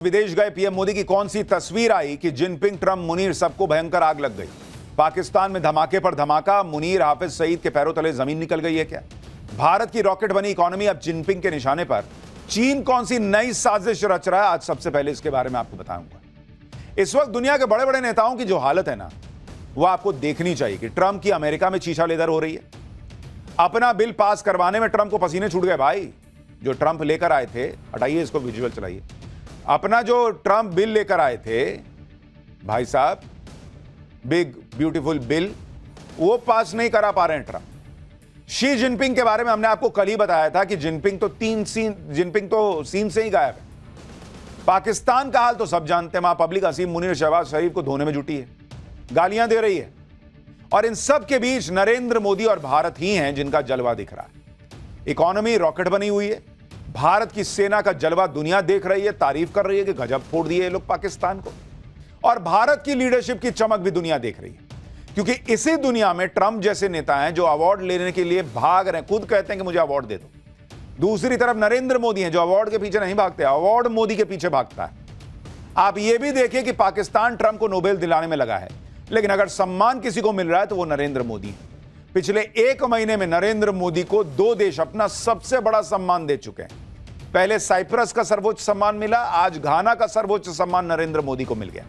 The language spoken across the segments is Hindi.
विदेश गए पीएम मोदी की कौन सी तस्वीर आई कि जिनपिंग, ट्रंप, मुनीर सबको भयंकर आग लग गई। पाकिस्तान में धमाके पर धमाका, मुनीर, हाफिज सईद के पैरों तले जमीन निकल गई है क्या? भारत की रॉकेट बनी इकोनॉमी अब जिनपिंग के निशाने पर। चीन कौन सी नई साजिश रच रहा है, आज सबसे पहले इसके बारे में आपको बताऊंगा। इस वक्त दुनिया के बड़े बड़े नेताओं की जो हालत है ना, वो आपको देखनी चाहिए कि ट्रंप की अमेरिका में चीछा लेदर हो रही है। अपना बिल पास करवाने में ट्रंप को पसीने छूट गए भाई। जो ट्रंप लेकर आए थे, हटाइए इसको, विजुअल चलाइए। अपना जो ट्रंप बिल लेकर आए थे भाई साहब, बिग ब्यूटीफुल बिल, वो पास नहीं करा पा रहे हैं ट्रंप। शी जिनपिंग के बारे में हमने आपको कल ही बताया था कि जिनपिंग तो सीन से ही गायब है। पाकिस्तान का हाल तो सब जानते हैं। वहां पब्लिक असीम मुनीर, शहबाज शरीफ को धोने में जुटी है, गालियां दे रही है। और इन सब के बीच नरेंद्र मोदी और भारत ही हैं जिनका जलवा दिख रहा है। इकोनॉमी रॉकेट बनी हुई है। भारत की सेना का जलवा दुनिया देख रही है, तारीफ कर रही है कि गजब फोड़ दिए ये लोग पाकिस्तान को। और भारत की लीडरशिप की चमक भी दुनिया देख रही है, क्योंकि इसी दुनिया में ट्रंप जैसे नेता हैं जो अवार्ड लेने के लिए भाग रहे हैं, खुद कहते हैं कि मुझे अवार्ड दे दो। दूसरी तरफ नरेंद्र मोदी हैं जो अवार्ड के पीछे नहीं भागते, अवार्ड मोदी के पीछे भागता है। आप ये भी देखिए कि पाकिस्तान ट्रंप को नोबेल दिलाने में लगा है, लेकिन अगर सम्मान किसी को मिल रहा है तो वो नरेंद्र मोदी है। पिछले एक महीने में नरेंद्र मोदी को 2 देश अपना सबसे बड़ा सम्मान दे चुके हैं। पहले साइप्रस का सर्वोच्च सम्मान मिला, आज घाना का सर्वोच्च सम्मान नरेंद्र मोदी को मिल गया।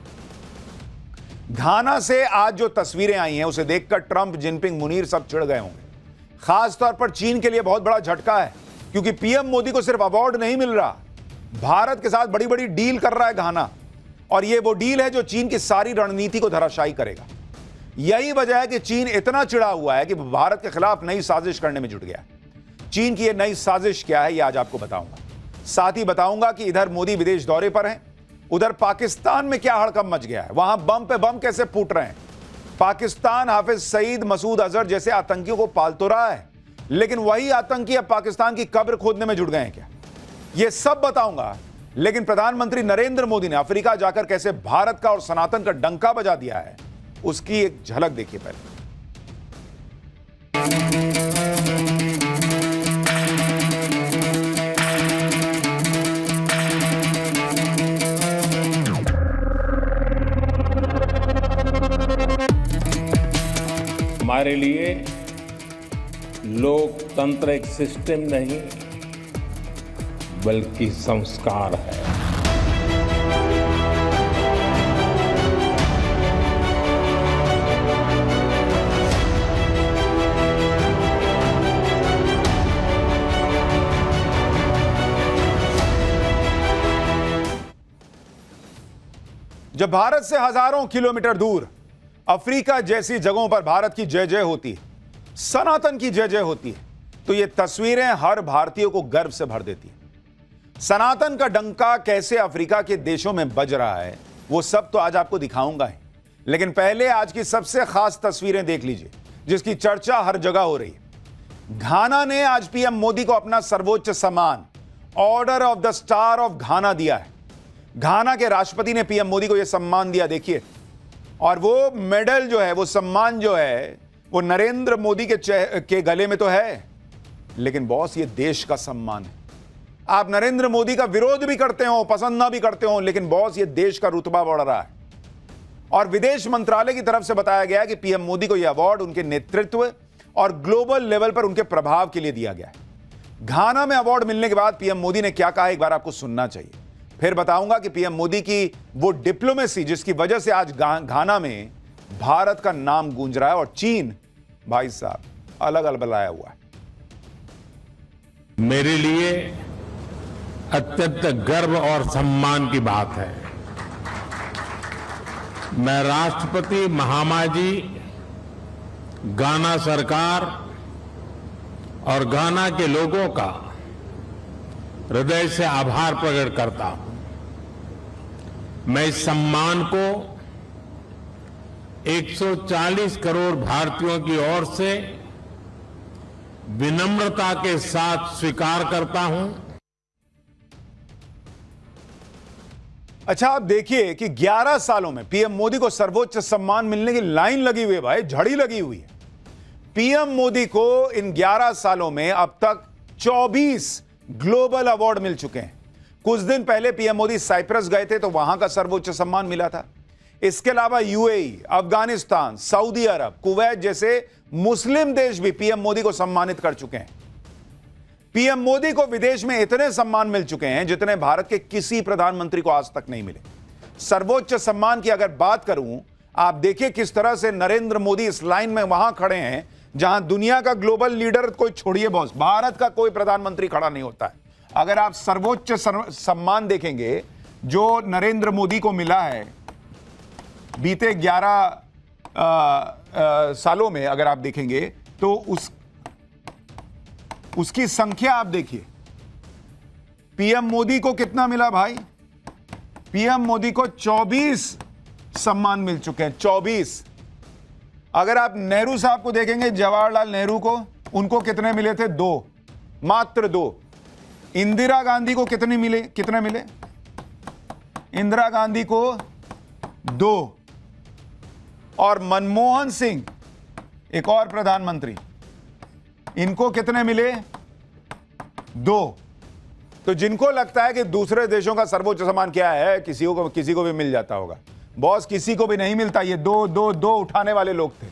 घाना से आज जो तस्वीरें आई हैं उसे देखकर ट्रंप, जिनपिंग, मुनीर सब चिढ़ गए होंगे। खासतौर पर चीन के लिए बहुत बड़ा झटका है, क्योंकि पीएम मोदी को सिर्फ अवार्ड नहीं मिल रहा, भारत के साथ बड़ी बड़ी डील कर रहा है घाना। और यह वो डील है जो चीन की सारी रणनीति को धराशायी करेगा। यही वजह है कि चीन इतना चिढ़ा हुआ है कि भारत के खिलाफ नई साजिश करने में जुट गया। चीन की यह नई साजिश क्या है, यह आज आपको बताऊंगा। साथ ही बताऊंगा कि इधर मोदी विदेश दौरे पर हैं, उधर पाकिस्तान में क्या हड़कंप मच गया है, वहां बम पे बम कैसे फूट रहे हैं। पाकिस्तान हाफिज सईद, मसूद अजहर जैसे आतंकियों को पाल तो रहा है, लेकिन वही आतंकी अब पाकिस्तान की कब्र खोदने में जुट गए हैं क्या, यह सब बताऊंगा। लेकिन प्रधानमंत्री नरेंद्र मोदी ने अफ्रीका जाकर कैसे भारत का और सनातन का डंका बजा दिया है, उसकी एक झलक देखिए पहले। हमारे लिए लोकतंत्र एक सिस्टम नहीं बल्कि संस्कार है। जब भारत से हजारों किलोमीटर दूर अफ्रीका जैसी जगहों पर भारत की जय जय होती है, सनातन की जय जय होती है, तो ये तस्वीरें हर भारतीय को गर्व से भर देती है। सनातन का डंका कैसे अफ्रीका के देशों में बज रहा है, वो सब तो आज आपको दिखाऊंगा ही। लेकिन पहले आज की सबसे खास तस्वीरें देख लीजिए, जिसकी चर्चा हर जगह हो रही है। घाना ने आज पीएम मोदी को अपना सर्वोच्च सम्मान order of the star of घाना दिया है। घाना के राष्ट्रपति ने पीएम मोदी को यह सम्मान दिया, देखिए। और वो मेडल जो है, वो सम्मान जो है, वो नरेंद्र मोदी के गले में तो है, लेकिन बॉस ये देश का सम्मान है। आप नरेंद्र मोदी का विरोध भी करते हो, पसंद ना भी करते हो, लेकिन बॉस ये देश का रुतबा बढ़ रहा है। और विदेश मंत्रालय की तरफ से बताया गया कि पीएम मोदी को यह अवार्ड उनके नेतृत्व और ग्लोबल लेवल पर उनके प्रभाव के लिए दिया गया है। घाना में अवार्ड मिलने के बाद पीएम मोदी ने क्या कहा, एक बार आपको सुनना चाहिए। फिर बताऊंगा कि पीएम मोदी की वो डिप्लोमेसी जिसकी वजह से आज घाना में भारत का नाम गूंज रहा है, और चीन भाई साहब अलग अलग बुलाया हुआ है। मेरे लिए अत्यंत गर्व और सम्मान की बात है। मैं राष्ट्रपति महामाजी, घाना सरकार और घाना के लोगों का हृदय से आभार प्रकट करता हूं। मैं इस सम्मान को 140 करोड़ भारतीयों की ओर से विनम्रता के साथ स्वीकार करता हूं। अच्छा, आप देखिए कि 11 सालों में पीएम मोदी को सर्वोच्च सम्मान मिलने की लाइन लगी हुई है भाई, झड़ी लगी हुई है। पीएम मोदी को इन 11 सालों में अब तक 24 ग्लोबल अवार्ड मिल चुके हैं। कुछ दिन पहले पीएम मोदी साइप्रस गए थे तो वहां का सर्वोच्च सम्मान मिला था। इसके अलावा यूएई, अफगानिस्तान, सऊदी अरब, कुवैत जैसे मुस्लिम देश भी पीएम मोदी को सम्मानित कर चुके हैं। पीएम मोदी को विदेश में इतने सम्मान मिल चुके हैं जितने भारत के किसी प्रधानमंत्री को आज तक नहीं मिले। सर्वोच्च सम्मान की अगर बात करूं, आप देखिए किस तरह से नरेंद्र मोदी इस लाइन में वहां खड़े हैं जहां दुनिया का ग्लोबल लीडर, कोई छोड़िए बॉस, भारत का कोई प्रधानमंत्री खड़ा नहीं होता है। अगर आप सर्वोच्च सम्मान देखेंगे जो नरेंद्र मोदी को मिला है बीते 11 सालों में, अगर आप देखेंगे तो उसकी संख्या आप देखिए। पीएम मोदी को कितना मिला भाई? पीएम मोदी को 24 सम्मान मिल चुके हैं, 24। अगर आप नेहरू साहब को देखेंगे, जवाहरलाल नेहरू को, उनको कितने मिले थे? 2, मात्र 2। इंदिरा गांधी को कितने मिले? इंदिरा गांधी को 2। और मनमोहन सिंह, एक और प्रधानमंत्री, इनको कितने मिले? 2। तो जिनको लगता है कि दूसरे देशों का सर्वोच्च सम्मान क्या है, किसी को भी मिल जाता होगा, बॉस किसी को भी नहीं मिलता। ये 2 उठाने वाले लोग थे।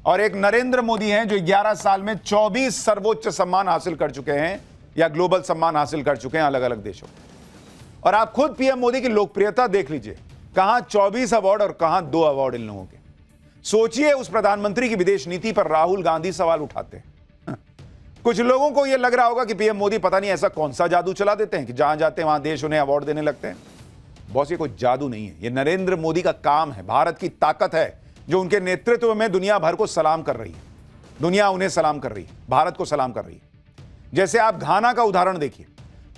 और एक नरेंद्र मोदी हैं जो 11 साल में 24 सर्वोच्च सम्मान हासिल कर चुके हैं या ग्लोबल सम्मान हासिल कर चुके हैं अलग अलग देशों। और आप खुद पीएम मोदी की लोकप्रियता देख लीजिए, कहां 24 अवार्ड और कहां 2 अवार्ड इन लोगों के। सोचिए उस प्रधानमंत्री की विदेश नीति पर राहुल गांधी सवाल उठाते हैं। कुछ लोगों को यह लग रहा होगा कि पीएम मोदी पता नहीं ऐसा कौन सा जादू चला देते हैं कि जहां जाते हैं वहां देश उन्हें अवार्ड देने लगते हैं। बॉस, ये कोई जादू नहीं है, ये नरेंद्र मोदी का काम है, भारत की ताकत है जो उनके नेतृत्व में दुनिया भर को सलाम कर रही है। दुनिया उन्हें सलाम कर रही है, भारत को सलाम कर रही है। जैसे आप घाना का उदाहरण देखिए,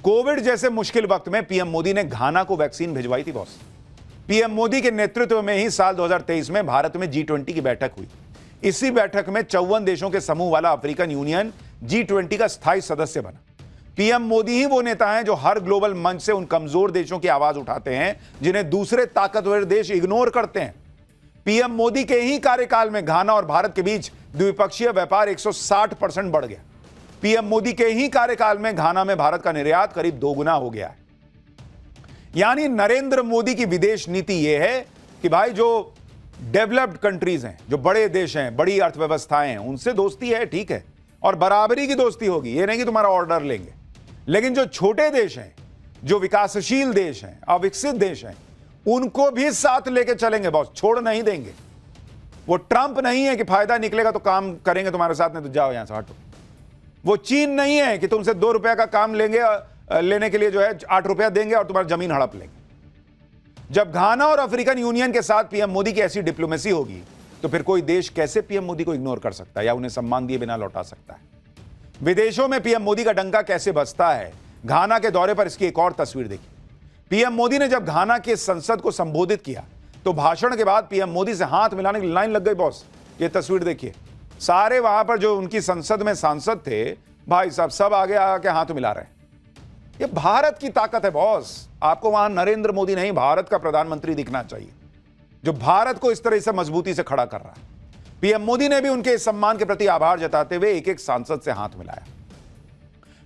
कोविड जैसे मुश्किल वक्त में पीएम मोदी ने घाना को वैक्सीन भिजवाई थी बॉस। पीएम मोदी के नेतृत्व में ही साल 2023 में भारत में G20 की बैठक हुई। इसी बैठक में 54 देशों के समूह वाला अफ्रीकन यूनियन G20 का स्थायी सदस्य बना। पीएम मोदी ही वो नेता हैं जो हर ग्लोबल मंच से उन कमजोर देशों की आवाज उठाते हैं जिन्हें दूसरे ताकतवर देश इग्नोर करते हैं। पीएम मोदी के ही कार्यकाल में घाना और भारत के बीच द्विपक्षीय व्यापार 160% बढ़ गया। पीएम मोदी के ही कार्यकाल में घाना में भारत का निर्यात करीब 2 गुना हो गया है। यानी नरेंद्र मोदी की विदेश नीति यह है कि भाई जो डेवलप्ड कंट्रीज हैं, जो बड़े देश हैं, बड़ी अर्थव्यवस्थाएं हैं, उनसे दोस्ती है, ठीक है, और बराबरी की दोस्ती होगी, ये नहीं कि तुम्हारा ऑर्डर लेंगे। लेकिन जो छोटे देश हैं, जो विकासशील देश हैं, अविकसित देश हैं, उनको भी साथ लेके चलेंगे बॉस, छोड़ नहीं देंगे। वो ट्रंप नहीं है कि फायदा निकलेगा तो काम करेंगे तुम्हारे साथ, नहीं तो जाओ यहां से हटो। वो चीन नहीं है कि तुमसे 2 रुपए का काम लेने के लिए जो है 8 रुपया देंगे और तुम्हारी जमीन हड़प लेंगे। जब घाना और अफ्रीकन यूनियन के साथ पीएम मोदी की ऐसी डिप्लोमेसी होगी तो फिर कोई देश कैसे पीएम मोदी को इग्नोर कर सकता है या उन्हें सम्मान दिए बिना लौटा सकता है? विदेशों में पीएम मोदी का डंका कैसे बजता है, घाना के दौरे पर इसकी एक और तस्वीर देखिए। पीएम मोदी ने जब घाना के संसद को संबोधित किया तो भाषण के बाद पीएम मोदी से हाथ मिलाने की लाइन लग गई बॉस। ये तस्वीर देखिए, सारे वहां पर जो उनकी संसद में सांसद थे, भाई साहब सब आगे आके हाथ मिला रहे हैं। ये भारत की ताकत है बॉस। आपको वहां नरेंद्र मोदी नहीं, भारत का प्रधानमंत्री दिखना चाहिए जो भारत को इस तरह से मजबूती से खड़ा कर रहा है। पीएम मोदी ने भी उनके इस सम्मान के प्रति आभार जताते हुए एक एक सांसद से हाथ मिलाया।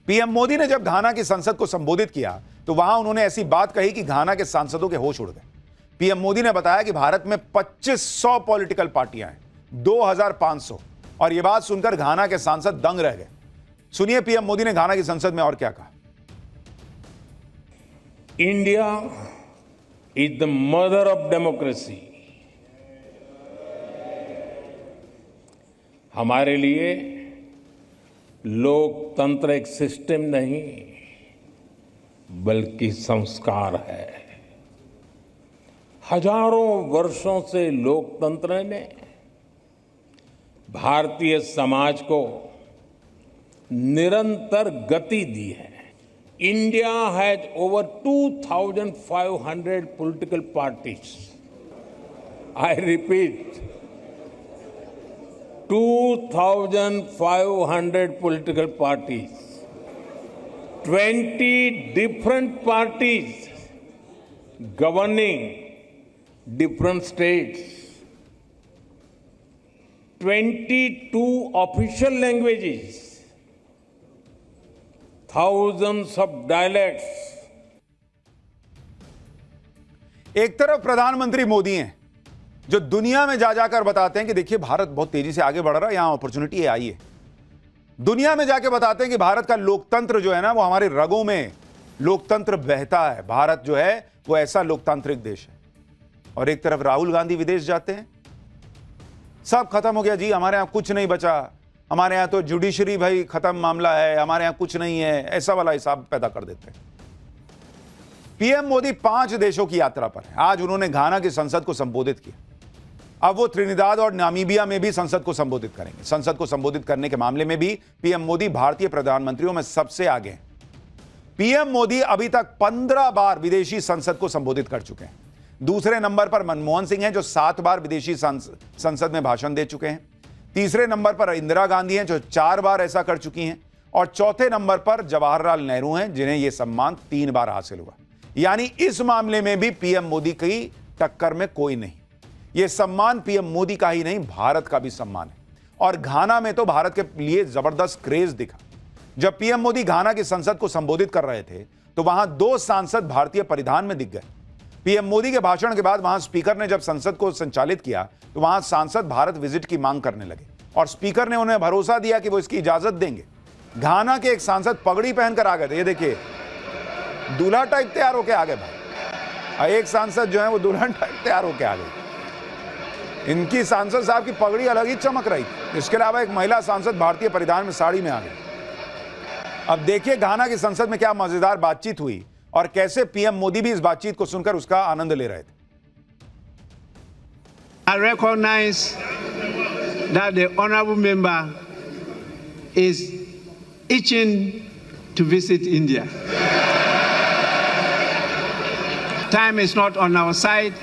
पीएम मोदी ने जब घाना की संसद को संबोधित किया तो वहां उन्होंने ऐसी बात कही कि घाना के सांसदों के होश उड़ गए। पीएम मोदी ने बताया कि भारत में 2500 पॉलिटिकल पार्टियां हैं, 2500, और यह बात सुनकर घाना के सांसद दंग रह गए। सुनिए पीएम मोदी ने घाना की संसद में और क्या कहा। India is the mother of democracy. हमारे लिए लोकतंत्र एक सिस्टम नहीं बल्कि संस्कार है। हजारों वर्षों से लोकतंत्र ने भारतीय समाज को निरंतर गति दी है। India has over 2500 political parties. I repeat, 2500 political parties, 20 different parties governing different states, 22 official languages, thousands of dialects, एक तरफ प्रधानमंत्री मोदी हैं जो दुनिया में जा जाकर बताते हैं कि देखिए भारत बहुत तेजी से आगे बढ़ रहा है, यहां अपॉर्चुनिटी आई है। दुनिया में जाके बताते हैं कि भारत का लोकतंत्र जो है ना वो हमारे रगों में लोकतंत्र बहता है, भारत जो है वो ऐसा लोकतांत्रिक देश है। और एक तरफ राहुल गांधी विदेश जाते हैं, सब खत्म हो गया जी, हमारे यहां कुछ नहीं बचा, हमारे यहां तो जुडिशरी भाई खत्म मामला है, हमारे यहां कुछ नहीं है, ऐसा वाला हिसाब पैदा कर देते हैं। पीएम मोदी 5 देशों की यात्रा पर है। आज उन्होंने घाना की संसद को संबोधित किया, अब वो त्रिनिदाद और नामीबिया में भी संसद को संबोधित करेंगे। संसद को संबोधित करने के मामले में भी पीएम मोदी भारतीय प्रधानमंत्रियों में सबसे आगे हैं। पीएम मोदी अभी तक 15 बार विदेशी संसद को संबोधित कर चुके हैं। दूसरे नंबर पर मनमोहन सिंह हैं जो 7 बार विदेशी संसद में भाषण दे चुके हैं। तीसरे नंबर पर इंदिरा गांधी हैं जो 4 बार ऐसा कर चुकी हैं। और चौथे नंबर पर जवाहरलाल नेहरू हैं जिन्हें यह सम्मान 3 बार हासिल हुआ। यानी इस मामले में भी पीएम मोदी की टक्कर में कोई नहीं। यह सम्मान पीएम मोदी का ही नहीं, भारत का भी सम्मान है। और घाना में तो भारत के लिए जबरदस्त क्रेज दिखा। जब पीएम मोदी घाना की संसद को संबोधित कर रहे थे तो वहां 2 सांसद भारतीय परिधान में दिख गए। पीएम मोदी के भाषण के बाद वहां स्पीकर ने जब संसद को संचालित किया तो वहां सांसद भारत विजिट की मांग करने लगे और स्पीकर ने उन्हें भरोसा दिया कि वो इसकी इजाजत देंगे। घाना के एक सांसद पगड़ी पहनकर आ गए थे, ये देखिए दूल्हा टाइप तैयार होकर आ गए भाई। एक सांसद जो है वो दुल्हन टाइप तैयार होकर आ गई। इनकी सांसद साहब की पगड़ी अलग ही चमक रही। इसके अलावा एक महिला सांसद भारतीय परिधान में साड़ी में आ गई। अब देखिए घाना की संसद में क्या मजेदार बातचीत हुई और कैसे पीएम मोदी भी इस बातचीत को सुनकर उसका आनंद ले रहे थे। I recognize that the honorable member is itching to visit India. Time is not on our side,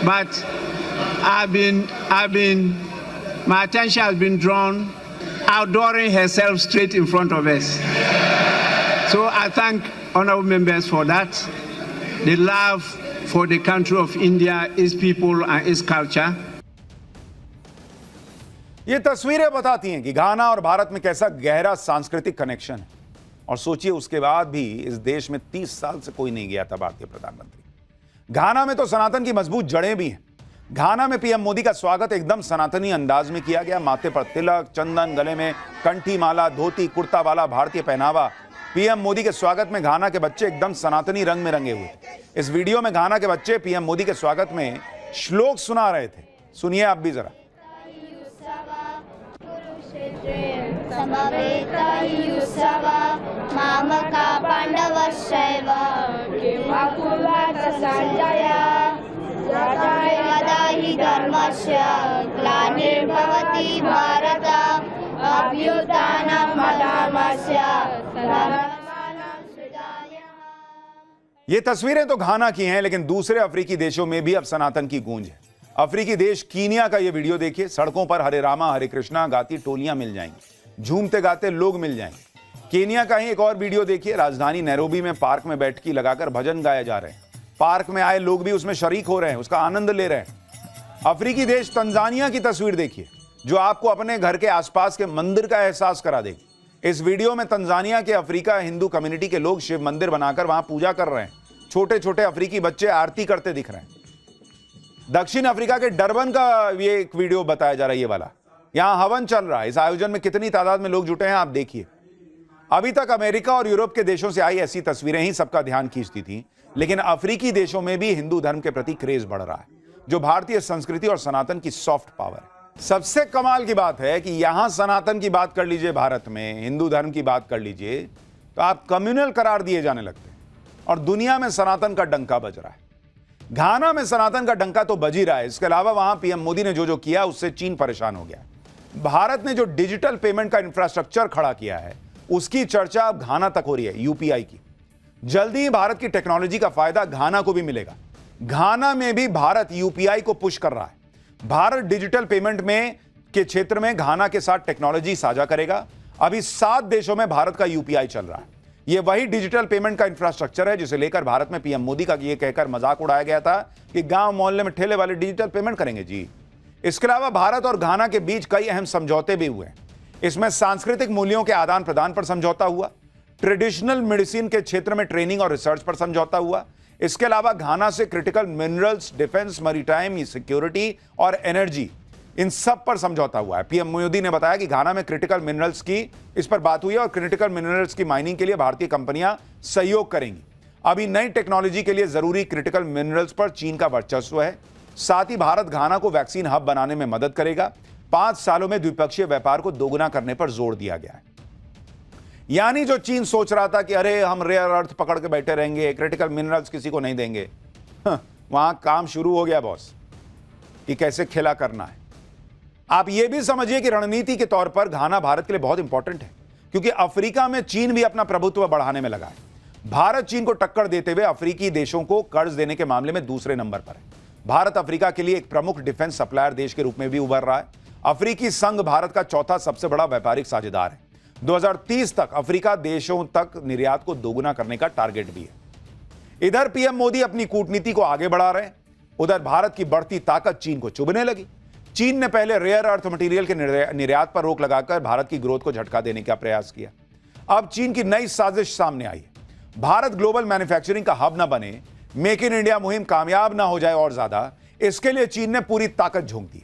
but my attention has been drawn outdooring herself straight in front of us. So I thank honorable members for that. The love for the country of India, its people and its culture. ये तस्वीरें बताती हैं कि घाना और भारत में कैसा गहरा सांस्कृतिक कनेक्शन है। और सोचिए उसके बाद भी इस देश में 30 साल से कोई नहीं गया था भारतीय प्रधानमंत्री। घाना में तो सनातन की मजबूत जड़ें भी हैं। घाना में पीएम मोदी का स्वागत एकदम सनातनी अंदाज में किया गया। माथे पर तिलक, चंदन, गले में कंठी माला, धोती कुर्ता वाला भारतीय पहनावा। पीएम मोदी के स्वागत में घाना के बच्चे एकदम सनातनी रंग में रंगे हुए। इस वीडियो में घाना के बच्चे पीएम मोदी के स्वागत में श्लोक सुना रहे थे। सुनिए आप भी जरा। ये तस्वीरें तो घाना की हैं, लेकिन दूसरे अफ्रीकी देशों में भी अब सनातन की गूंज है। अफ्रीकी देश कीनिया का ये वीडियो देखिए। सड़कों पर हरे रामा हरे कृष्णा गाती टोलियां मिल जाएंगी, झूमते गाते लोग मिल जाएंगे। केनिया का ही एक और वीडियो देखिए। राजधानी नैरोबी में पार्क में बैठकी लगाकर भजन गाए जा रहे हैं। पार्क में आए लोग भी उसमें शरीक हो रहे हैं, उसका आनंद ले रहे हैं। अफ्रीकी देश तंजानिया की तस्वीर देखिए जो आपको अपने घर के आसपास के मंदिर का एहसास करा देगी। इस वीडियो में तंजानिया के अफ्रीका हिंदू कम्युनिटी के लोग शिव मंदिर बनाकर वहां पूजा कर रहे हैं। छोटे छोटे अफ्रीकी बच्चे आरती करते दिख रहे हैं। दक्षिण अफ्रीका के डरबन का ये एक वीडियो बताया जा रहा है, ये वाला। यहां हवन चल रहा है। इस आयोजन में कितनी तादाद में लोग जुटे हैं आप देखिए। अभी तक अमेरिका और यूरोप के देशों से आई ऐसी तस्वीरें ही सबका ध्यान खींचती थी, लेकिन अफ्रीकी देशों में भी हिंदू धर्म के प्रति क्रेज बढ़ रहा है, जो भारतीय संस्कृति और सनातन की सॉफ्ट पावर है। सबसे कमाल की बात है कि यहां सनातन की बात कर लीजिए, भारत में हिंदू धर्म की बात कर लीजिए तो आप कम्युनल करार दिए जाने लगते हैं और दुनिया में सनातन का डंका बज रहा है। घाना में सनातन का डंका तो बज ही रहा है। इसके अलावा वहां पीएम मोदी ने जो किया उससे चीन परेशान हो गया। भारत ने जो डिजिटल पेमेंट का इंफ्रास्ट्रक्चर खड़ा किया है उसकी चर्चा अब घाना तक हो रही है, यूपीआई की। जल्दी ही भारत की टेक्नोलॉजी का फायदा घाना को भी मिलेगा। घाना में भी भारत यूपीआई को पुश कर रहा है। भारत डिजिटल पेमेंट में के क्षेत्र में घाना के साथ टेक्नोलॉजी साझा करेगा। अभी 7 देशों में भारत का यूपीआई चल रहा है। यह वही डिजिटल पेमेंट का इंफ्रास्ट्रक्चर है जिसे लेकर भारत में पीएम मोदी का यह कहकर मजाक उड़ाया गया था कि गांव मोहल्ले में ठेले वाले डिजिटल पेमेंट करेंगे जी। इसके अलावा भारत और घाना के बीच कई अहम समझौते भी हुए। इसमें सांस्कृतिक मूल्यों के आदान प्रदान पर समझौता हुआ, ट्रेडिशनल मेडिसिन के क्षेत्र में ट्रेनिंग और रिसर्च पर समझौता हुआ। इसके अलावा घाना से critical minerals, defence, maritime security और एनर्जी, इन सब पर समझौता हुआ है। पीएम मोदी ने बताया कि घाना में क्रिटिकल मिनरल्स की इस पर बात हुई है और क्रिटिकल मिनरल्स की माइनिंग के लिए भारतीय कंपनियां सहयोग करेंगी। अभी नई टेक्नोलॉजी के लिए जरूरी क्रिटिकल मिनरल्स पर चीन का वर्चस्व है। साथ ही भारत घाना को वैक्सीन हब बनाने में मदद करेगा। 5 सालों में द्विपक्षीय व्यापार को दोगुना करने पर जोर दिया गया है। यानी जो चीन सोच रहा था कि अरे हम रेयर अर्थ पकड़ के बैठे रहेंगे, क्रिटिकल मिनरल्स किसी को नहीं देंगे, वहां काम शुरू हो गया बॉस, कि कैसे खेला करना है। आप यह भी समझिए कि रणनीति के तौर पर घाना भारत के लिए बहुत इंपॉर्टेंट है, क्योंकि अफ्रीका में चीन भी अपना प्रभुत्व बढ़ाने में लगा है। भारत चीन को टक्कर देते हुए अफ्रीकी देशों को कर्ज देने के मामले में दूसरे नंबर पर है। भारत अफ्रीका के लिए एक प्रमुख डिफेंस सप्लायर देश के रूप में भी उभर रहा है। अफ्रीकी संघ भारत का चौथा सबसे बड़ा व्यापारिक साझेदार है। 2030 तक अफ्रीका देशों तक निर्यात को दोगुना करने का टारगेट भी है। इधर पीएम मोदी अपनी कूटनीति को आगे बढ़ा रहे हैं, उधर भारत की बढ़ती ताकत चीन को चुभने लगी। चीन ने पहले रेयर अर्थ मटेरियल के निर्यात पर रोक लगाकर भारत की ग्रोथ को झटका देने का प्रयास किया। अब चीन की नई साजिश सामने आई है। भारत ग्लोबल मैन्युफैक्चरिंग का हब ना बने, मेक इन इंडिया मुहिम कामयाब ना हो जाए और ज्यादा, इसके लिए चीन ने पूरी ताकत झोंक दी।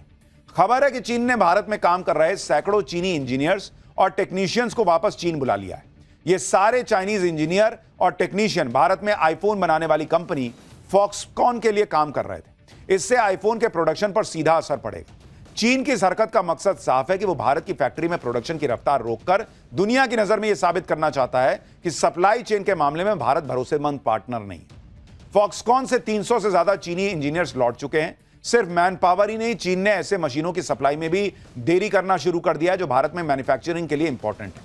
खबर है कि चीन ने भारत में काम कर रहे सैकड़ों चीनी इंजीनियर्स और टेक्नीशियंस को वापस चीन बुला लिया है। ये सारे चाइनीज इंजीनियर और टेक्नीशियन भारत में आईफोन बनाने वाली कंपनी फॉक्सकॉन के लिए काम कर रहे थे। इससे आईफोन के प्रोडक्शन पर सीधा असर पड़ेगा। चीन की इस हरकत का मकसद साफ है कि वो भारत की फैक्ट्री में प्रोडक्शन की रफ्तार रोककर दुनिया की नजर में यह साबित करना चाहता है कि सप्लाई चेन के मामले में भारत भरोसेमंद पार्टनर नहीं। फॉक्सकॉन से 300 से ज्यादा चीनी इंजीनियर्स लौट चुके हैं। सिर्फ मैन पावर ही नहीं, चीन ने ऐसे मशीनों की सप्लाई में भी देरी करना शुरू कर दिया है जो भारत में मैन्युफैक्चरिंग के लिए इंपॉर्टेंट है।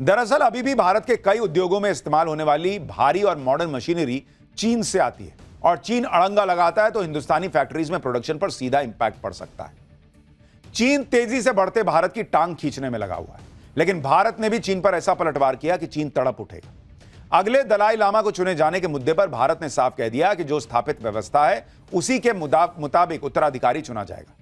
दरअसल अभी भी भारत के कई उद्योगों में इस्तेमाल होने वाली भारी और मॉडर्न मशीनरी चीन से आती है और चीन अड़ंगा लगाता है तो हिंदुस्तानी फैक्ट्रीज में प्रोडक्शन पर सीधा इंपैक्ट पड़ सकता है। चीन तेजी से बढ़ते भारत की टांग खींचने में लगा हुआ है, लेकिन भारत ने भी चीन पर ऐसा पलटवार किया कि चीन तड़प उठेगा। अगले दलाई लामा को चुने जाने के मुद्दे पर भारत ने साफ कह दिया कि जो स्थापित व्यवस्था है उसी के मुताबिक उत्तराधिकारी चुना जाएगा।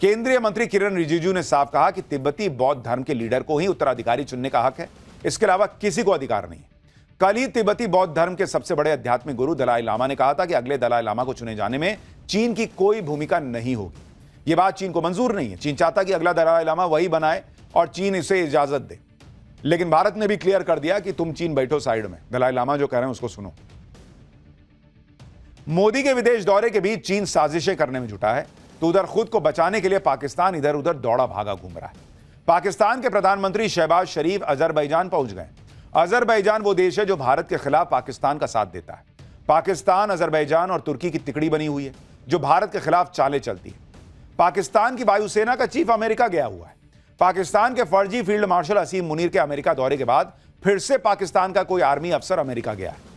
केंद्रीय मंत्री किरण रिजिजू ने साफ कहा कि तिब्बती बौद्ध धर्म के लीडर को ही उत्तराधिकारी चुनने का हक है, इसके अलावा किसी को अधिकार नहीं है। कल ही तिब्बती बौद्ध धर्म के सबसे बड़े आध्यात्मिक गुरु दलाई लामा ने कहा था कि अगले दलाई लामा को चुने जाने में चीन की कोई भूमिका नहीं होगी। यह बात चीन को मंजूर नहीं है। चीन चाहता कि अगला दलाई लामा वही बनाए और चीन इसे इजाजत दे, लेकिन भारत ने भी क्लियर कर दिया कि तुम चीन बैठो साइड में, दलाई लामा जो कह रहे हैं उसको सुनो। मोदी के विदेश दौरे के बीच चीन साजिशें करने में जुटा है तो उधर खुद को बचाने के लिए पाकिस्तान इधर उधर दौड़ा भागा घूम रहा है। पाकिस्तान के प्रधानमंत्री शहबाज शरीफ अजरबैजान पहुंच गए। अजरबैजान वो देश है जो भारत के खिलाफ पाकिस्तान का साथ देता है। पाकिस्तान, अजरबैजान और तुर्की की तिकड़ी बनी हुई है जो भारत के खिलाफ चालें चलती है। पाकिस्तान की वायुसेना का चीफ अमेरिका गया हुआ है। पाकिस्तान के फर्जी फील्ड मार्शल असीम मुनीर के अमेरिका दौरे के बाद फिर से पाकिस्तान का कोई आर्मी अफसर अमेरिका गया है।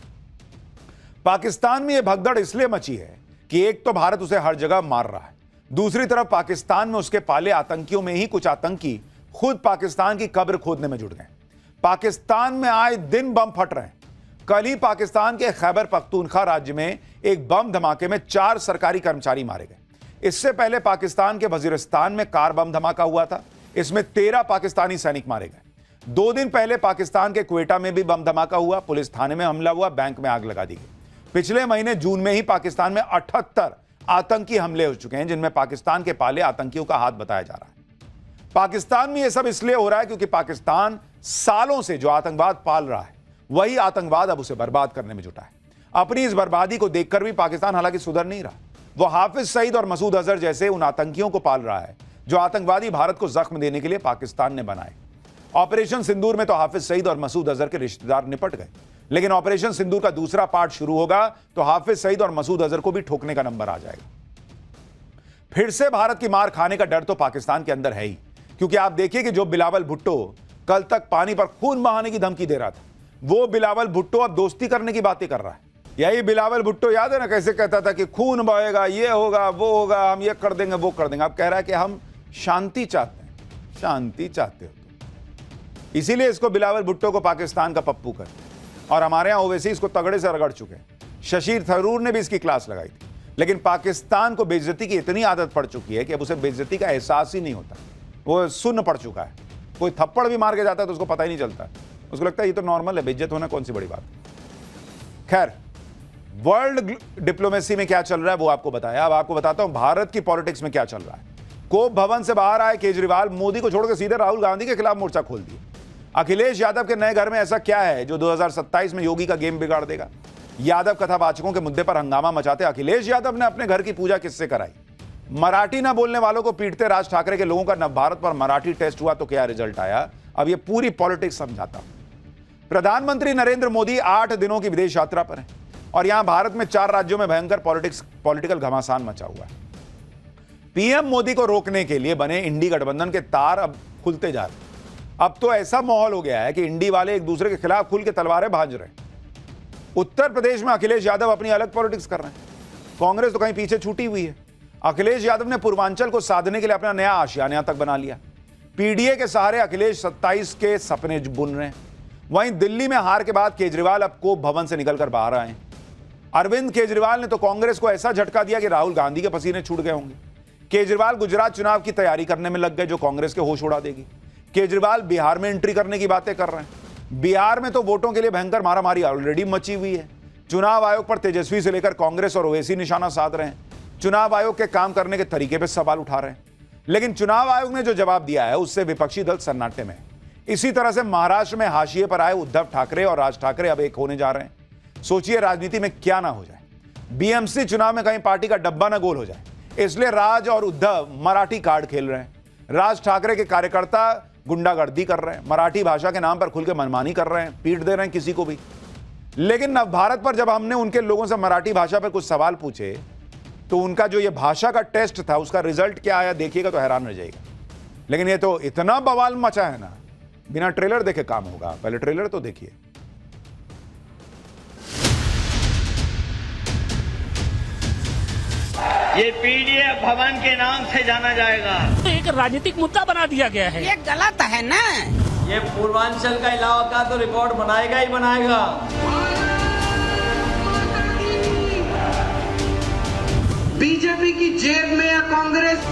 पाकिस्तान में यह भगदड़ इसलिए मची है कि एक तो भारत उसे हर जगह मार रहा है, दूसरी तरफ पाकिस्तान में उसके पाले आतंकियों में ही कुछ आतंकी खुद पाकिस्तान की कब्र खोदने में जुट गए। पाकिस्तान में आए दिन बम फट रहे हैं। कल ही पाकिस्तान के खैबर पख्तूनख्वा राज्य में एक बम धमाके में 4 सरकारी कर्मचारी मारे गए। इससे पहले पाकिस्तान के वजीरिस्तान में कार बम धमाका हुआ था, इसमें 13 पाकिस्तानी सैनिक मारे गए। 2 दिन पहले पाकिस्तान के क्वेटा में भी बम धमाका हुआ, पुलिस थाने में हमला हुआ, बैंक में आग लगा दी गई। पिछले महीने जून में ही पाकिस्तान में 78 आतंकी हमले हो चुके हैं, जिनमें पाकिस्तान के पाले आतंकियों का हाथ बताया जा रहा है। पाकिस्तान में यह सब इसलिए हो रहा है क्योंकि पाकिस्तान सालों से जो आतंकवाद पाल रहा है वही आतंकवाद अब उसे बर्बाद करने में जुटा है। अपनी इस बर्बादी को देखकर भी पाकिस्तान हालांकि सुधर नहीं रहा। वो हाफिज सईद और मसूद अजहर जैसे उन आतंकियों को पाल रहा है जो आतंकवादी भारत को जख्म देने के लिए पाकिस्तान ने बनाए। ऑपरेशन सिंदूर में तो हाफिज सईद और मसूद अजहर के रिश्तेदार निपट गए, लेकिन ऑपरेशन सिंदूर का दूसरा पार्ट शुरू होगा तो हाफिज सईद और मसूद अजहर को भी ठोकने का नंबर आ जाएगा। फिर से भारत की मार खाने का डर तो पाकिस्तान के अंदर है ही, क्योंकि आप देखिए कि जो बिलावल भुट्टो कल तक पानी पर खून बहाने की धमकी दे रहा था, वो बिलावल भुट्टो अब दोस्ती करने की बातें कर रहा है। यही बिलावल भुट्टो याद है ना, कैसे कहता था कि खून बहेगा, ये होगा, वो होगा, हम ये कर देंगे, वो कर देंगे। अब कह रहा है कि हम शांति चाहते हैं। शांति चाहते हो तो इसीलिए इसको बिलावल भुट्टो को पाकिस्तान का पप्पू कर, और हमारे यहां ओवैसी इसको तगड़े से रगड़ चुके हैं। शशीर थरूर ने भी इसकी क्लास लगाई थी, लेकिन पाकिस्तान को बेइज्जती की इतनी आदत पड़ चुकी है कि अब उसे बेइज्जती का एहसास ही नहीं होता। वो सुन्न पड़ चुका है। कोई थप्पड़ भी मार के जाता है तो उसको पता ही नहीं चलता, उसको लगता है ये तो नॉर्मल है, बेइज्जत होना कौन सी बड़ी बात। खैर, वर्ल्ड डिप्लोमेसी में क्या चल रहा है वो आपको बताया। अब आपको बताता हूं भारत की पॉलिटिक्स में क्या चल रहा है। कोप भवन से बाहर आए केजरीवाल, मोदी को छोड़कर सीधे राहुल गांधी के खिलाफ मोर्चा खोल दिया। अखिलेश यादव के नए घर में ऐसा क्या है जो 2027 में योगी का गेम बिगाड़ देगा? यादव कथावाचकों के मुद्दे पर हंगामा मचाते अखिलेश यादव ने अपने घर की पूजा किससे कराई? मराठी ना बोलने वालों को पीटते राज ठाकरे के लोगों का नव भारत पर मराठी टेस्ट हुआ तो क्या रिजल्ट आया? अब ये पूरी पॉलिटिक्स समझाता हूं। प्रधानमंत्री नरेंद्र मोदी 8 दिनों की विदेश यात्रा पर हैं और यहां भारत में 4 राज्यों में भयंकर पॉलिटिकल घमासान मचा हुआ है। पीएम मोदी को रोकने के लिए बने इंडी गठबंधन के तार अब खुलते जा रहे हैं। अब तो ऐसा माहौल हो गया है कि इंडी वाले एक दूसरे के खिलाफ खुल के तलवारें भांज रहे हैं। उत्तर प्रदेश में अखिलेश यादव अपनी अलग पॉलिटिक्स कर रहे हैं, कांग्रेस तो कहीं पीछे छूटी हुई है। अखिलेश यादव ने पूर्वांचल को साधने के लिए अपना नया आशियाना तक बना लिया। पीडीए के सहारे अखिलेश 27 के सपने बुन रहे हैं। वहीं दिल्ली में हार के बाद केजरीवाल अब कोप भवन से निकलकर बाहर आए हैं। अरविंद केजरीवाल ने तो कांग्रेस को ऐसा झटका दिया कि राहुल गांधी के पसीने छूट गए होंगे। केजरीवाल गुजरात चुनाव की तैयारी करने में लग गए जो कांग्रेस के होश उड़ा देगी। केजरीवाल बिहार में एंट्री करने की बातें कर रहे हैं। बिहार में तो वोटों के लिए भयंकर मारामारी ऑलरेडी मची हुई है। चुनाव आयोग पर तेजस्वी से लेकर कांग्रेस और ओवैसी निशाना साध रहे हैं। चुनाव आयोग के काम करने के तरीके पर सवाल उठा रहे हैं। लेकिन चुनाव आयोग ने जो जवाब दिया है उससे विपक्षी दल सन्नाटे में। इसी तरह से महाराष्ट्र में हाशिए पर आए उद्धव ठाकरे और राज ठाकरे अब एक होने जा रहे हैं। सोचिए राजनीति में क्या ना हो जाए। बीएमसी चुनाव में कहीं पार्टी का डब्बा ना गोल हो जाए, इसलिए राज और उद्धव मराठी कार्ड खेल रहे हैं। राज ठाकरे के कार्यकर्ता गुंडागर्दी कर रहे हैं, मराठी भाषा के नाम पर खुल के मनमानी कर रहे हैं, पीट दे रहे हैं किसी को भी। लेकिन नव भारत पर जब हमने उनके लोगों से मराठी भाषा पर कुछ सवाल पूछे तो उनका जो ये भाषा का टेस्ट था उसका रिजल्ट क्या आया देखिएगा तो हैरान रह जाएगा। लेकिन ये तो इतना बवाल मचा है ना, बिना ट्रेलर देखे काम होगा। पहले ट्रेलर तो देखिए। ये पीडीए भवन के नाम से जाना जाएगा। तो एक राजनीतिक मुद्दा बना दिया गया है। ये गलत है ना। ये पूर्वांचल का इलाका तो रिकॉर्ड बनाएगा ही बनाएगा। बीजेपी की जेब में या कांग्रेस?